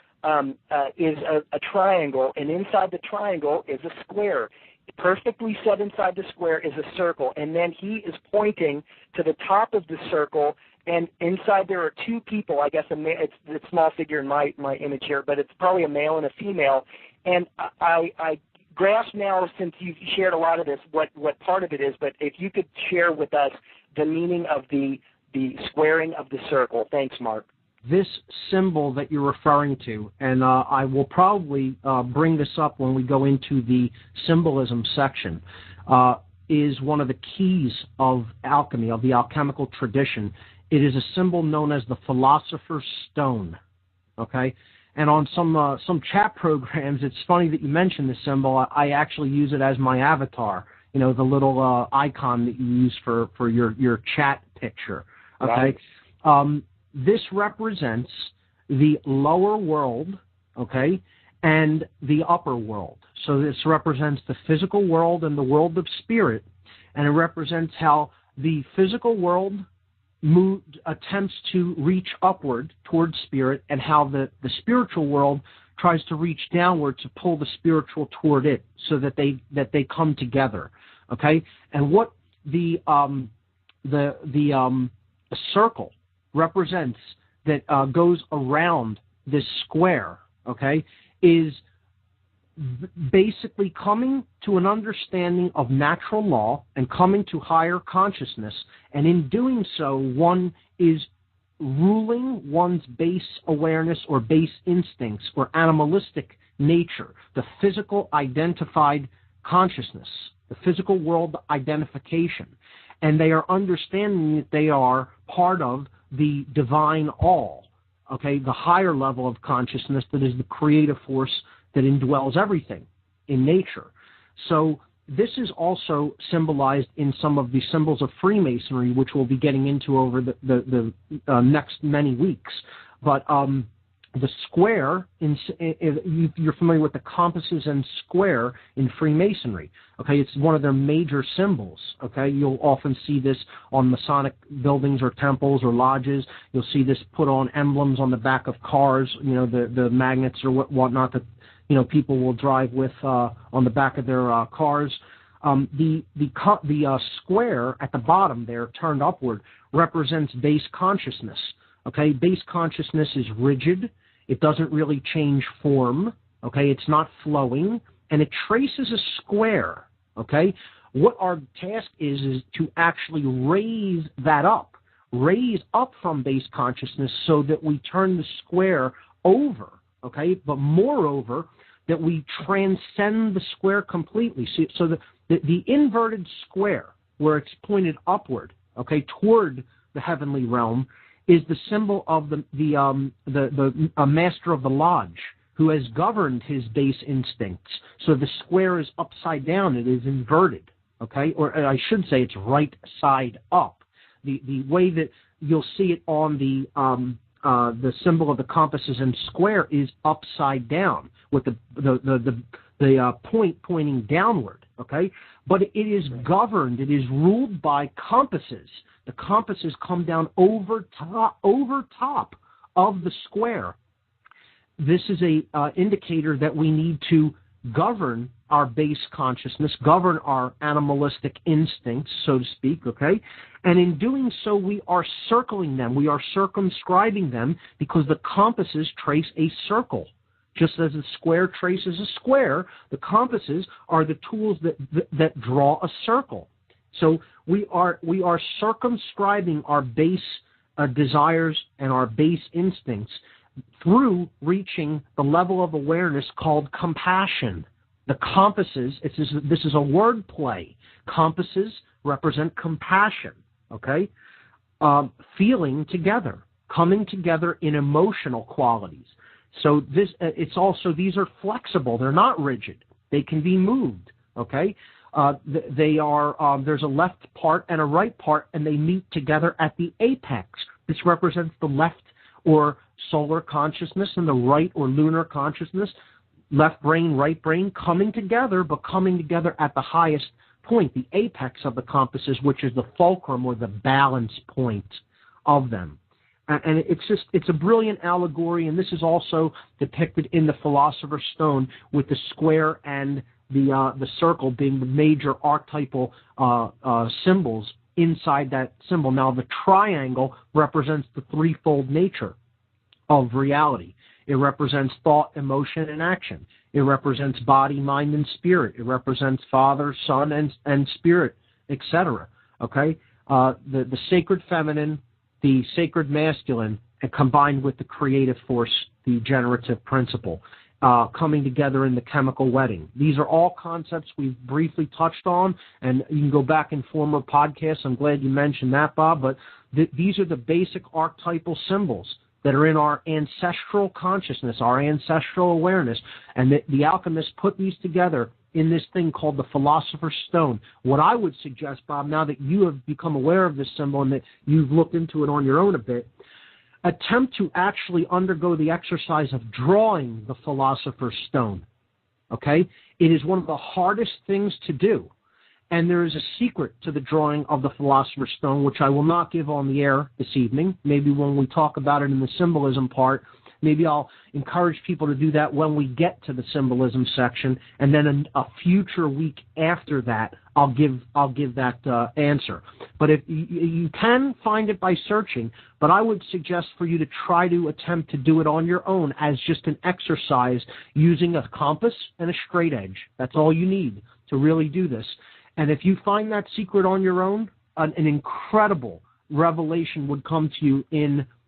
is a triangle, and inside the triangle is a square. Perfectly set inside the square is a circle, and then he is pointing to the top of the circle, and inside there are two people. I guess it's a small figure in my image here, but it's probably a male and a female. And I grasp now, since you've shared a lot of this, what part of it is, but if you could share with us the meaning of the squaring of the circle. Thanks, Mark. This symbol that you're referring to, and I will probably bring this up when we go into the symbolism section, is one of the keys of alchemy, of the alchemical tradition. It is a symbol known as the Philosopher's Stone, okay? And on some chat programs, it's funny that you mentioned this symbol. I actually use it as my avatar, the little icon that you use for your chat picture, okay? Right. This represents the lower world, okay, and the upper world. So this represents the physical world and the world of spirit, and it represents how the physical world attempts to reach upward towards spirit, and how the spiritual world tries to reach downward to pull the spiritual toward it, so that they come together, okay. And what the circle represents that goes around this square, okay, is basically coming to an understanding of natural law and coming to higher consciousness. And in doing so, one is ruling one's base awareness or base instincts or animalistic nature, the physical identified consciousness, the physical world identification. And they are understanding that they are part of the divine all, okay, the higher level of consciousness that is the creative force that indwells everything in nature. So this is also symbolized in some of the symbols of Freemasonry, which we'll be getting into over the next many weeks. But the square, you're familiar with the compasses and square in Freemasonry. Okay, it's one of their major symbols. Okay, you'll often see this on Masonic buildings or temples or lodges. You'll see this put on emblems on the back of cars. The magnets or whatnot that people will drive with on the back of their cars. The square at the bottom there, turned upward, represents base consciousness. Okay, base consciousness is rigid. It doesn't really change form, okay? It's not flowing. and it traces a square, okay? What our task is to actually raise that up, from base consciousness so that we turn the square over, okay? But moreover, that we transcend the square completely. So the inverted square, where it's pointed upward, okay, toward the heavenly realm, is the symbol of the master of the lodge, who has governed his base instincts. So the square is upside down; it is inverted, okay, or I should say it's right side up. The way that you'll see it on the symbol of the compasses and square is upside down, with the point pointing downward, okay? But it is governed, it is ruled by compasses. The compasses come down over top of the square. This is a indicator that we need to govern our base consciousness, govern our animalistic instincts, so to speak, okay? And in doing so, we are circling them. We are circumscribing them because the compasses trace a circle. Just as a square traces a square, the compasses are the tools that draw a circle. So we are circumscribing our base desires and our base instincts through reaching the level of awareness called compassion. The compasses, this is a word play. Compasses represent compassion, okay? Feeling together, coming together in emotional qualities. So it's also, these are flexible. They're not rigid. They can be moved, okay? There's a left part and a right part, and they meet together at the apex. This represents the left or solar consciousness and the right or lunar consciousness, left brain, right brain, coming together, but coming together at the highest point, the apex of the compasses, which is the fulcrum or the balance point of them. And it's a brilliant allegory, and this is also depicted in the Philosopher's Stone with the square and the circle being the major archetypal symbols inside that symbol. Now, the triangle represents the threefold nature of reality. It represents thought, emotion, and action. It represents body, mind, and spirit. It represents Father, Son, and Spirit, etc. Okay? The sacred feminine, the sacred masculine, and combined with the creative force, the generative principle, coming together in the chemical wedding. These are all concepts we've briefly touched on, and you can go back in former podcasts. I'm glad you mentioned that, Bob, but these are the basic archetypal symbols that are in our ancestral consciousness, our ancestral awareness, and the alchemists put these together in this thing called the Philosopher's Stone. What I would suggest, Bob, now that you have become aware of this symbol and that you've looked into it on your own a bit, attempt to actually undergo the exercise of drawing the Philosopher's Stone, okay? It is one of the hardest things to do. And there is a secret to the drawing of the Philosopher's Stone, which I will not give on the air this evening. Maybe when we talk about it in the symbolism part, maybe I'll encourage people to do that when we get to the symbolism section, and then a future week after that, I'll give that answer. But if you can find it by searching, but I would suggest for you to try to attempt to do it on your own as just an exercise using a compass and a straight edge. That's all you need to really do this. And if you find that secret on your own, an incredible revelation would come to you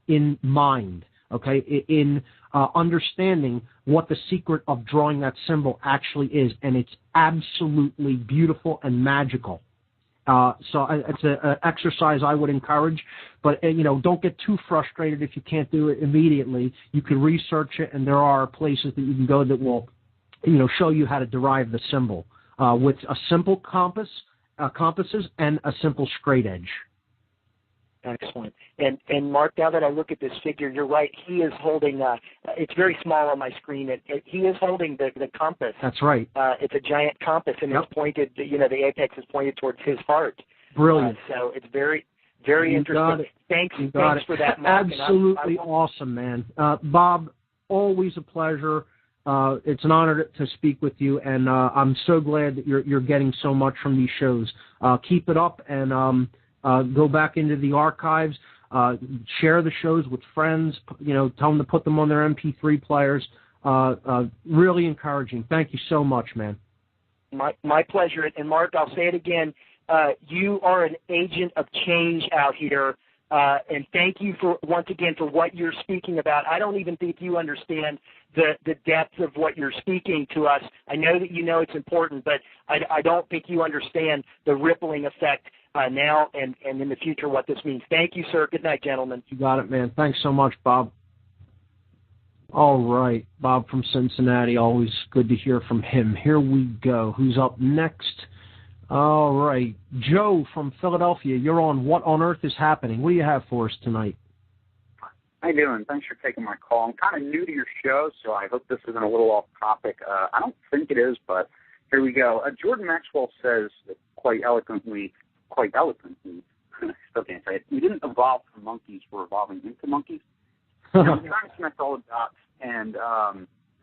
in mind, okay, in understanding what the secret of drawing that symbol actually is. And it's absolutely beautiful and magical. So it's an exercise I would encourage, but don't get too frustrated if you can't do it immediately. You can research it, and there are places that you can go that will, show you how to derive the symbol. With a simple compasses and a simple straight edge. Excellent. And Mark, now that I look at this figure, you're right. He is holding. It's very small on my screen. He is holding the compass. That's right. It's a giant compass, and it's pointed. The apex is pointed towards his heart. Brilliant. So it's very, very interesting. Thanks for that, Mark. Absolutely awesome, man. Bob, always a pleasure. It's an honor to speak with you, and I'm so glad that you're getting so much from these shows. Keep it up, and go back into the archives. Share the shows with friends. Tell them to put them on their MP3 players. Really encouraging. Thank you so much, man. My pleasure. And Mark, I'll say it again. You are an agent of change out here. And thank you once again for what you're speaking about. I don't even think you understand the depth of what you're speaking to us. I know that you know it's important, but I don't think you understand the rippling effect now and in the future what this means. Thank you, sir. Good night, gentlemen. You got it, man. Thanks so much, Bob. All right, Bob from Cincinnati. Always good to hear from him. Here we go. Who's up next? All right, Joe from Philadelphia. You're on What on Earth is Happening. What do you have for us tonight? How you doing? Thanks for taking my call. I'm kind of new to your show, so I hope this isn't a little off topic. I don't think it is, but here we go. Jordan Maxwell says quite eloquently, still can't say it, we didn't evolve from monkeys, we're evolving into monkeys. I'm trying to connect all the dots, and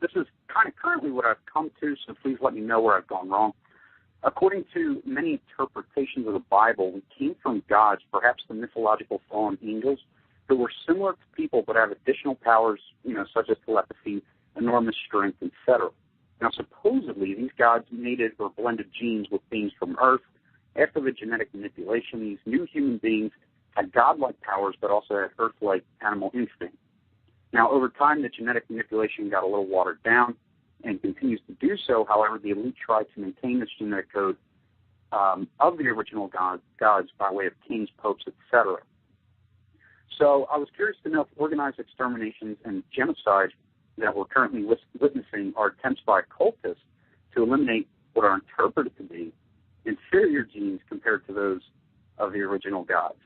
this is kind of currently what I've come to, so please let me know where I've gone wrong. According to many interpretations of the Bible, we came from gods, perhaps the mythological fallen angels, who were similar to people but have additional powers, such as telepathy, enormous strength, etc. Now, supposedly, these gods mated or blended genes with beings from Earth. After the genetic manipulation, these new human beings had godlike powers but also had Earth-like animal instinct. Now, over time, the genetic manipulation got a little watered down and continues to do so. However, the elite tried to maintain this genetic code of the original gods by way of kings, popes, etc. So I was curious to know if organized exterminations and genocide that we're currently witnessing are attempts by cultists to eliminate what are interpreted to be inferior genes compared to those of the original gods.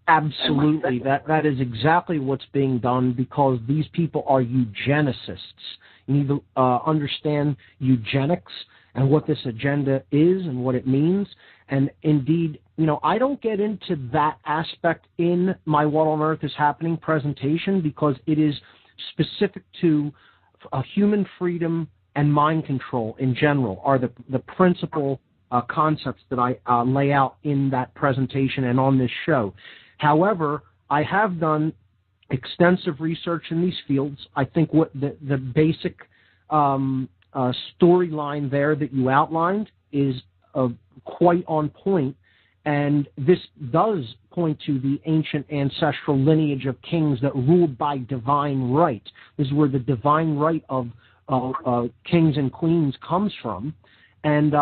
Absolutely. That is exactly what's being done because these people are eugenicists. You need to understand eugenics and what this agenda is and what it means. And indeed, I don't get into that aspect in my What on Earth is Happening presentation because it is specific to human freedom and mind control in general are the principal concepts that I lay out in that presentation and on this show. However, I have done extensive research in these fields. I think what the basic storyline there that you outlined is quite on point, and this does point to the ancient ancestral lineage of kings that ruled by divine right. This is where the divine right of kings and queens comes from, and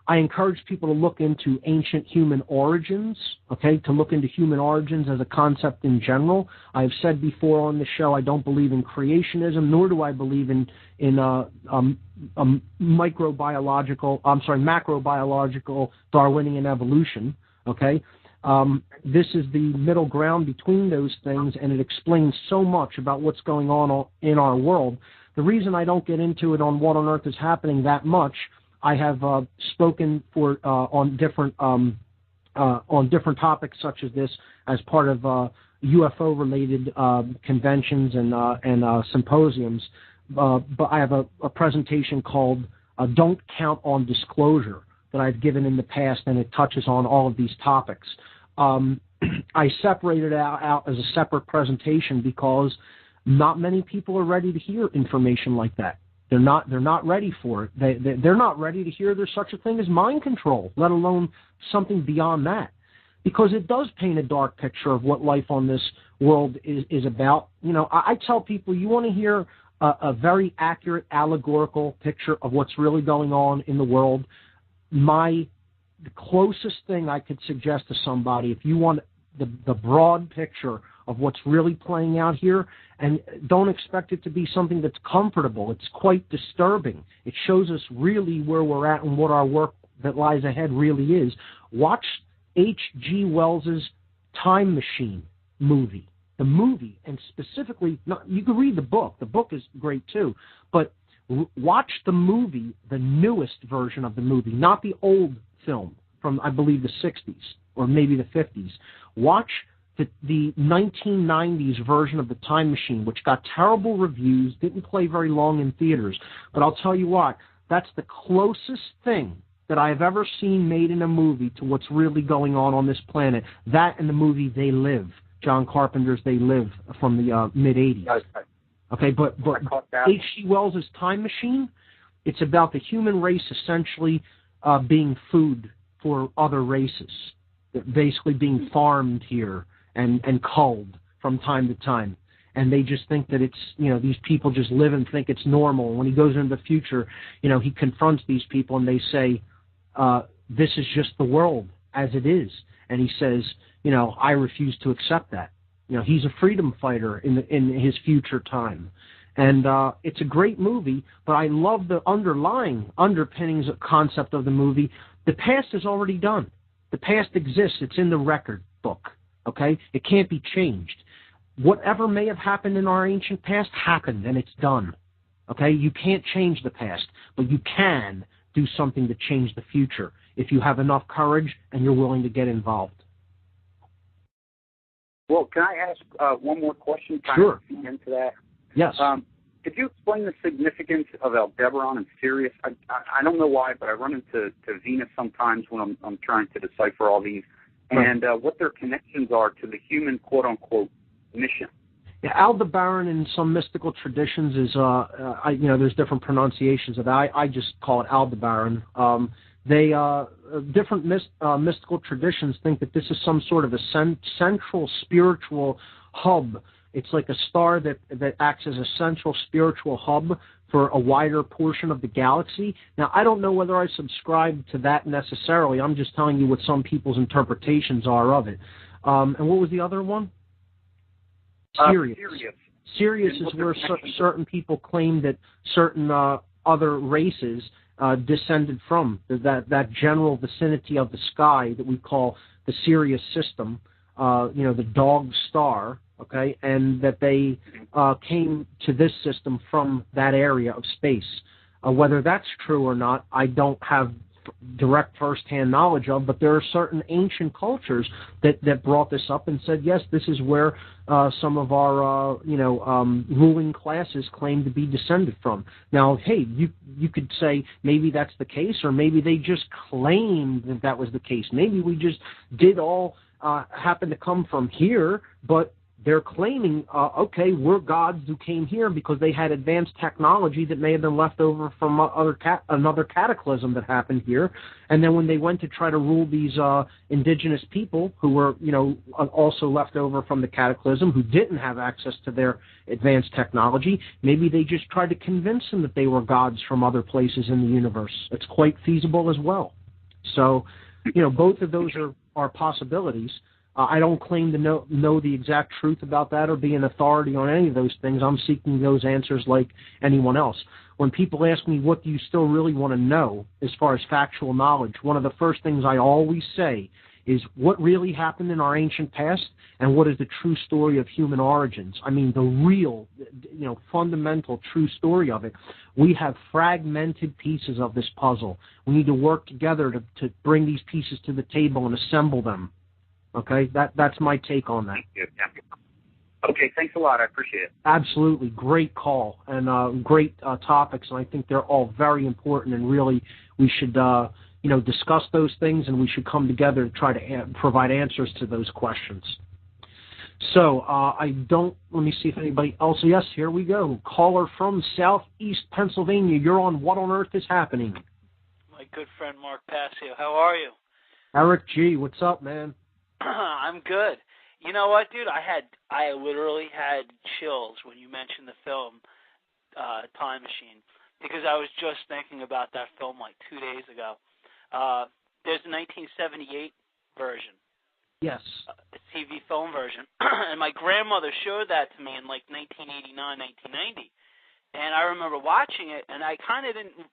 I encourage people to look into ancient human origins, to look into human origins as a concept in general. I've said before on the show I don't believe in creationism, nor do I believe in macrobiological Darwinian evolution, This is the middle ground between those things, and it explains so much about what's going on in our world. The reason I don't get into it on What on Earth is Happening that much, I have spoken on different topics such as this as part of UFO-related conventions and symposiums. But I have a presentation called "Don't Count on Disclosure" that I've given in the past, and it touches on all of these topics. I separated it out as a separate presentation because not many people are ready to hear information like that. They're not ready for it. They're not ready to hear there's such a thing as mind control, let alone something beyond that, because it does paint a dark picture of what life on this world is about. I tell people, you want to hear a very accurate allegorical picture of what's really going on in the world. The closest thing I could suggest to somebody, if you want the broad picture of what's really playing out here, and don't expect it to be something that's comfortable. It's quite disturbing. It shows us really where we're at and what our work that lies ahead really is. Watch H.G. Wells's Time Machine movie. The movie, and specifically, you can read the book. The book is great too, but watch the movie, the newest version of the movie, not the old film from, I believe, the 60s or maybe the 50s. Watch the 1990s version of the Time Machine, which got terrible reviews, didn't play very long in theaters. But I'll tell you what, that's the closest thing that I have ever seen made in a movie to what's really going on this planet. That and the movie They Live, John Carpenter's They Live from the mid-'80s. Okay, but H.G. Wells' Time Machine, it's about the human race essentially being food for other races, basically being farmed here and culled from time to time. And they just think that it's, these people just live and think it's normal. When he goes into the future, he confronts these people and they say, this is just the world as it is. And he says, I refuse to accept that. He's a freedom fighter in his future time. And it's a great movie, but I love the underpinnings concept of the movie. The past is already done. The past exists. It's in the record book, okay? It can't be changed. Whatever may have happened in our ancient past happened, and it's done, okay? You can't change the past, but you can do something to change the future if you have enough courage and you're willing to get involved. Well, can I ask one more question? Sure. Into that? Yes. Could you explain the significance of Aldebaran and Sirius? I don't know why, but I run into Venus sometimes when I'm trying to decipher all these, and what their connections are to the human quote-unquote mission. Yeah, Aldebaran in some mystical traditions is, there's different pronunciations of that. I just call it Aldebaran. Different mystical traditions think that this is some sort of a central spiritual hub. It's like a star that acts as a central spiritual hub for a wider portion of the galaxy. Now, I don't know whether I subscribe to that necessarily. I'm just telling you what some people's interpretations are of it. And what was the other one? Sirius. Sirius is where certain people claim that certain other races descended from, that general vicinity of the sky that we call the Sirius system, the dog star, okay, and that they came to this system from that area of space. Whether that's true or not, I don't have direct first-hand knowledge of, but there are certain ancient cultures that brought this up and said, yes, this is where some of our ruling classes claim to be descended from. Now, hey, you could say maybe that's the case, or maybe they just claimed that was the case. Maybe we just did all happen to come from here, but they're claiming, okay, we're gods who came here because they had advanced technology that may have been left over from another cataclysm that happened here. And then when they went to try to rule these indigenous people who were, also left over from the cataclysm, who didn't have access to their advanced technology, maybe they just tried to convince them that they were gods from other places in the universe. It's quite feasible as well. So, both of those are possibilities. I don't claim to know the exact truth about that or be an authority on any of those things. I'm seeking those answers like anyone else. When people ask me, what do you still really want to know as far as factual knowledge, one of the first things I always say is what really happened in our ancient past and what is the true story of human origins. I mean, the real, fundamental true story of it. We have fragmented pieces of this puzzle. We need to work together to bring these pieces to the table and assemble them. Okay, that's my take on that. Okay, thanks a lot. I appreciate it. Absolutely. Great call and great topics, and I think they're all very important, and really we should, discuss those things, and we should come together to try to provide answers to those questions. So let me see if anybody else, yes, here we go. Caller from Southeast Pennsylvania. You're on What on Earth is Happening? My good friend Mark Passio. How are you? Eric G., what's up, man? I'm good. You know what, dude? I literally had chills when you mentioned the film Time Machine, because I was just thinking about that film like 2 days ago. There's a 1978 version. Yes. A TV film version. And my grandmother showed that to me in like 1989, 1990. And I remember watching it, and I kind of didn't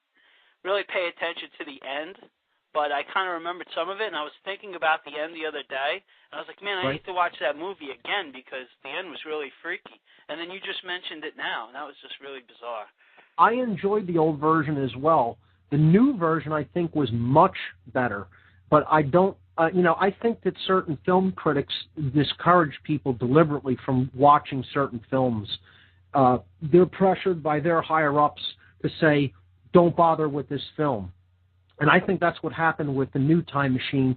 really pay attention to the end, but I kind of remembered some of it, and I was thinking about the end the other day, and I was like, man, I need to watch that movie again because the end was really freaky. And then you just mentioned it now, and that was just really bizarre. I enjoyed the old version as well. The new version, I think, was much better, but I don't, I think that certain film critics discourage people deliberately from watching certain films. They're pressured by their higher-ups to say, don't bother with this film. And I think that's what happened with the new Time Machine.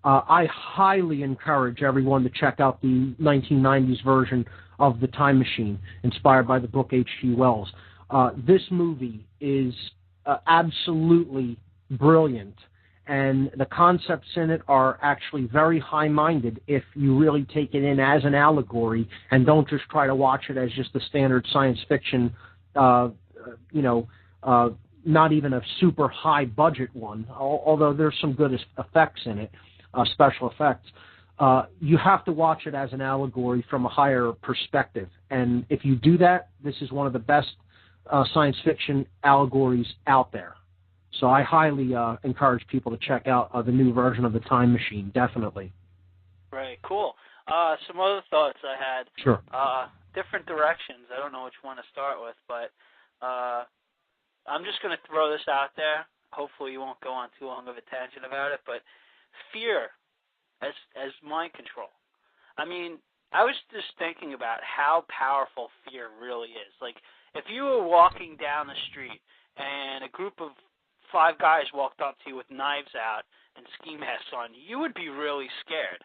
I highly encourage everyone to check out the 1990s version of The Time Machine, inspired by the book H.G. Wells. This movie is absolutely brilliant, and the concepts in it are actually very high-minded if you really take it in as an allegory and don't just try to watch it as just the standard science fiction, not even a super high-budget one, although there's some good effects in it, special effects. You have to watch it as an allegory from a higher perspective. And if you do that, this is one of the best science fiction allegories out there. So I highly encourage people to check out the new version of The Time Machine, definitely. Right, cool. Some other thoughts I had. Sure. Different directions. I don't know which one to start with, but I'm just going to throw this out there. Hopefully you won't go on too long of a tangent about it, but fear as mind control. I mean, I was just thinking about how powerful fear really is. Like, if you were walking down the street and a group of 5 guys walked up to you with knives out and ski masks on, you would be really scared.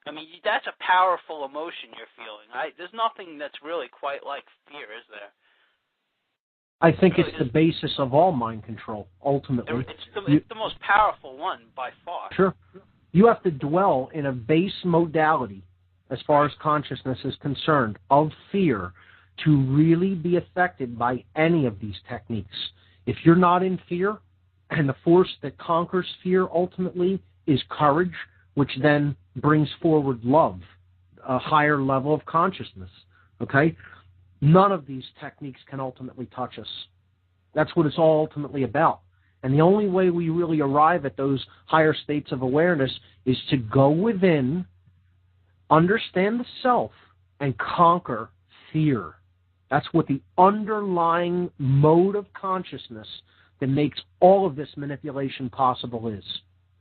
I mean, that's a powerful emotion you're feeling. There's nothing that's really quite like fear, is there? I think it's the basis of all mind control, ultimately. It's the most powerful one by far. Sure. You have to dwell in a base modality, as far as consciousness is concerned, of fear to really be affected by any of these techniques. If you're not in fear, and the force that conquers fear ultimately is courage, which then brings forward love, a higher level of consciousness, okay? None of these techniques can ultimately touch us. That's what it's all ultimately about. And the only way we really arrive at those higher states of awareness is to go within, understand the self, and conquer fear. That's what the underlying mode of consciousness that makes all of this manipulation possible is.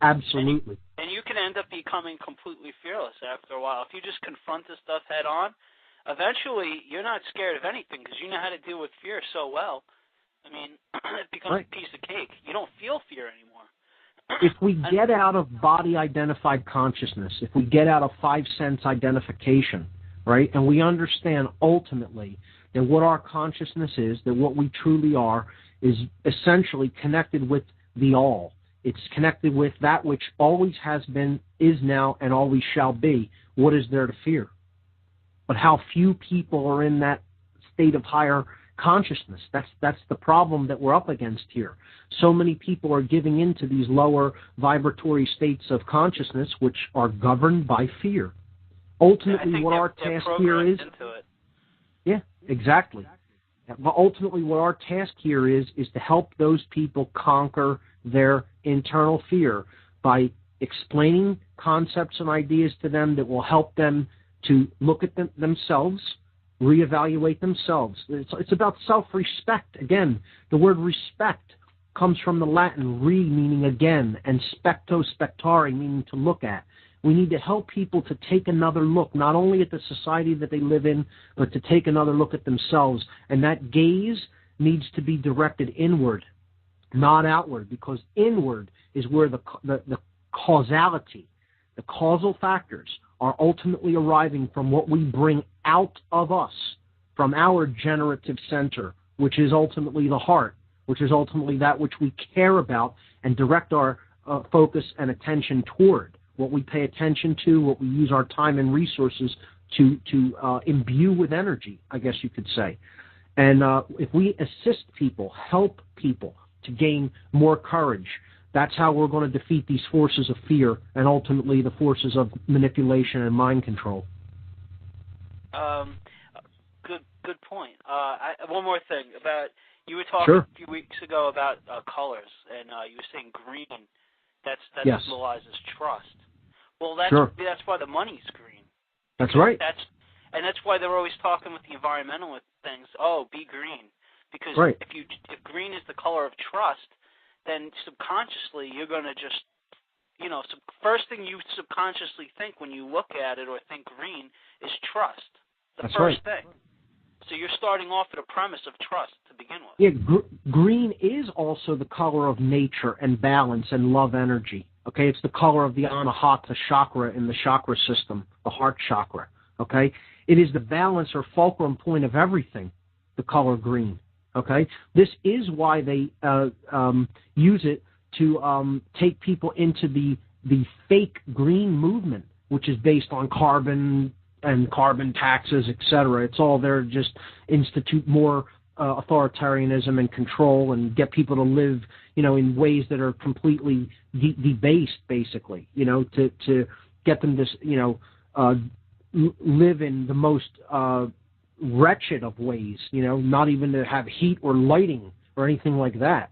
Absolutely. And you can end up becoming completely fearless after a while. If you just confront this stuff head on, eventually you're not scared of anything because you know how to deal with fear so well. I mean, it becomes a piece of cake. You don't feel fear anymore. If we get out of body-identified consciousness, if we get out of 5-sense identification, right, and we understand ultimately that what our consciousness is, that what we truly are, is essentially connected with the all. It's connected with that which always has been, is now, and always shall be. What is there to fear? But how few people are in that state of higher consciousness. That's the problem that we're up against here. So many people are giving into these lower vibratory states of consciousness, which are governed by fear. Ultimately, what our task here is... Yeah, exactly. But ultimately, what our task here is to help those people conquer their internal fear by explaining concepts and ideas to them that will help them to look at themselves, reevaluate themselves. It's about self-respect. Again, the word respect comes from the Latin re, meaning again, and specto, spectare, meaning to look at. We need to help people to take another look, not only at the society that they live in, but to take another look at themselves. And that gaze needs to be directed inward, not outward, because inward is where the causality, the causal factors are ultimately arriving from what we bring out of us, from our generative center, which is ultimately the heart, which is ultimately that which we care about and direct our focus and attention toward, what we pay attention to, what we use our time and resources to imbue with energy, I guess you could say. And if we assist people, help people to gain more courage, that's how we're going to defeat these forces of fear and ultimately the forces of manipulation and mind control. Good point. One more thing about, you were talking a few weeks ago about colors, and you were saying green. That symbolizes trust. Well, that's why the money's green. That's right. That's why they're always talking with the environmental things. Oh, be green, because if green is the color of trust, then subconsciously you're going to just, first thing you subconsciously think when you look at it or think green is trust. The first thing. So you're starting off at a premise of trust to begin with. Yeah, green is also the color of nature and balance and love energy. Okay, it's the color of the Anahata chakra in the chakra system, the heart chakra. Okay, it is the balance or fulcrum point of everything, the color green. Okay, this is why they use it to take people into the fake green movement, which is based on carbon and carbon taxes, etc. It's all there to just institute more authoritarianism and control and get people to live, in ways that are completely debased, basically, to get them to, live in the most wretched of ways, not even to have heat or lighting or anything like that,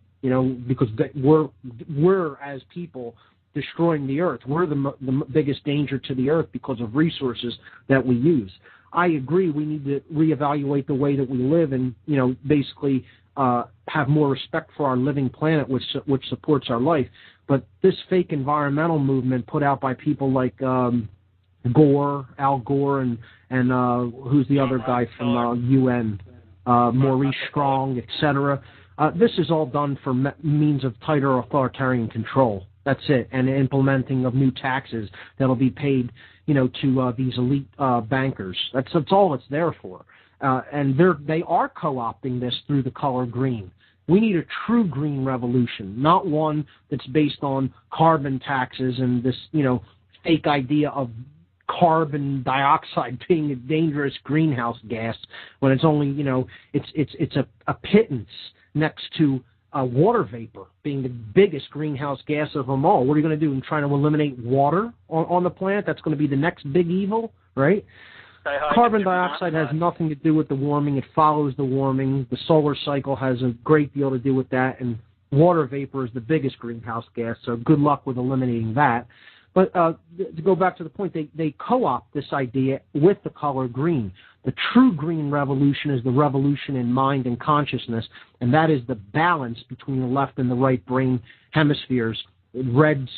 because we're as people destroying the earth. We're the biggest danger to the earth because of resources that we use. I agree we need to reevaluate the way that we live and, basically have more respect for our living planet, which supports our life. But this fake environmental movement put out by people like Al Gore, and who's the other guy from UN, Maurice Strong, etc. This is all done for means of tighter authoritarian control. That's it, and implementing of new taxes that'll be paid, to these elite bankers. That's all it's there for. And they are co-opting this through the color green. We need a true green revolution, not one that's based on carbon taxes and this, fake idea of carbon dioxide being a dangerous greenhouse gas when it's only, it's a pittance next to water vapor being the biggest greenhouse gas of them all. What are you going to do in trying to eliminate water on the planet? That's going to be the next big evil, right? Carbon dioxide has nothing to do with the warming. It follows the warming. The solar cycle has a great deal to do with that, and water vapor is the biggest greenhouse gas, so good luck with eliminating that. But to go back to the point, they co-opt this idea with the color green. The true green revolution is the revolution in mind and consciousness, and that is the balance between the left and the right brain hemispheres. Red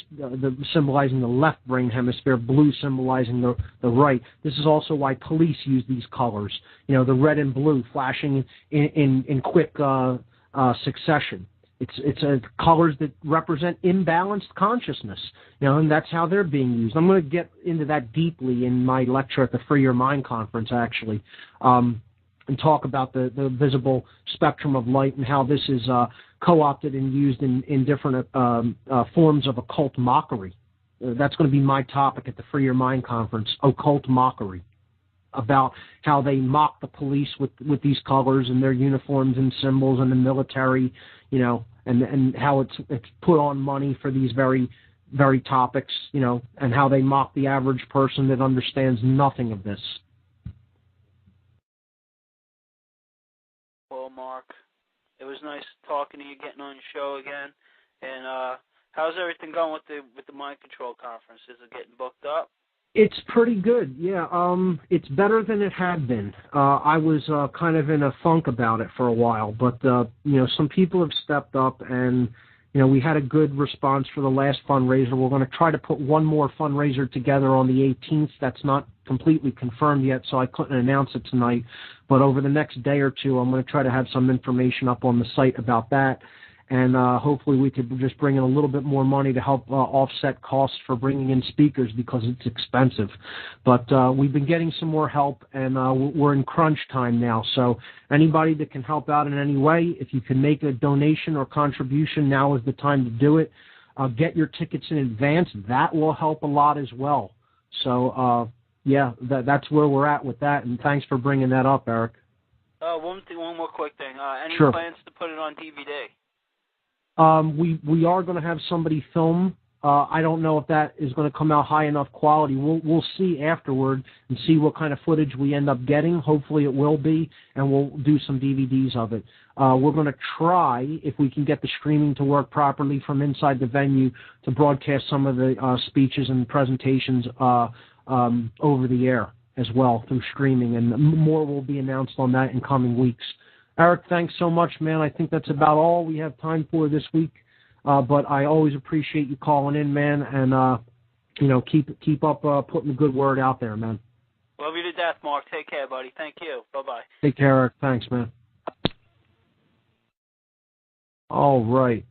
symbolizing the left brain hemisphere, blue symbolizing the right. This is also why police use these colors, the red and blue flashing in quick succession. It's colors that represent imbalanced consciousness, and that's how they're being used. I'm going to get into that deeply in my lecture at the Free Your Mind conference, actually, and talk about the visible spectrum of light and how this is co-opted and used in different forms of occult mockery. That's going to be my topic at the Free Your Mind conference, occult mockery, about how they mock the police with these colors and their uniforms and symbols and the military, and how it's put on money for these very, very topics, and how they mock the average person that understands nothing of this. Well, Mark, it was nice talking to you, getting on your show again. And how's everything going with the Mind Control Conference? Is it getting booked up? It's pretty good, yeah. It's better than it had been. I was kind of in a funk about it for a while, but some people have stepped up, and we had a good response for the last fundraiser. We're going to try to put one more fundraiser together on the 18th. That's not completely confirmed yet, so I couldn't announce it tonight. But over the next day or two, I'm going to try to have some information up on the site about that. And hopefully we could just bring in a little bit more money to help offset costs for bringing in speakers, because it's expensive. But we've been getting some more help, and we're in crunch time now. So anybody that can help out in any way, if you can make a donation or contribution, now is the time to do it. Get your tickets in advance. That will help a lot as well. So, that's where we're at with that. And thanks for bringing that up, Eric. One more quick thing. Any Sure. plans to put it on DVD? We are going to have somebody film. I don't know if that is going to come out high enough quality. We'll see afterward and see what kind of footage we end up getting. Hopefully it will be, and we'll do some DVDs of it. We're going to try, if we can get the streaming to work properly from inside the venue, to broadcast some of the speeches and presentations over the air as well through streaming, and more will be announced on that in coming weeks. Eric, thanks so much, man. I think that's about all we have time for this week. But I always appreciate you calling in, man, and keep up putting the good word out there, man. Love you to death, Mark. Take care, buddy. Thank you. Bye-bye. Take care, Eric. Thanks, man. All right.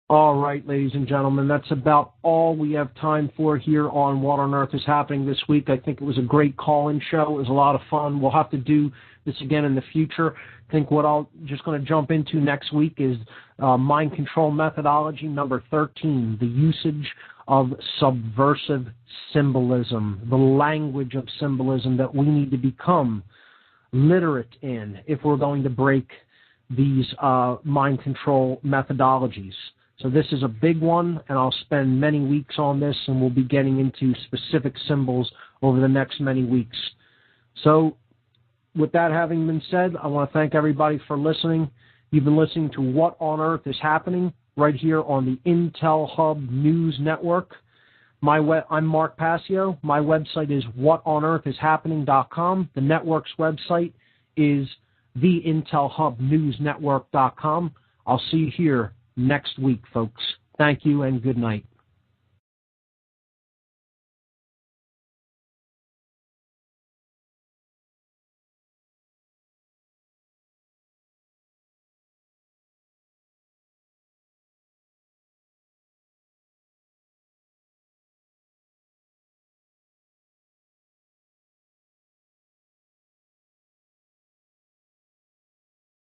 All right, ladies and gentlemen, that's about all we have time for here on What on Earth is Happening this week. I think it was a great call-in show. It was a lot of fun. We'll have to do this again in the future. I think what I'll just going to jump into next week is mind control methodology number 13, the usage of subversive symbolism, the language of symbolism that we need to become literate in if we're going to break these mind control methodologies. So this is a big one, and I'll spend many weeks on this, and we'll be getting into specific symbols over the next many weeks. So with that having been said, I want to thank everybody for listening. You've been listening to What on Earth is Happening right here on the Intel Hub News Network. I'm Mark Passio. My website is whatonearthishappening.com. The network's website is theintelhubnewsnetwork.com. I'll see you here next week, folks. Thank you and good night.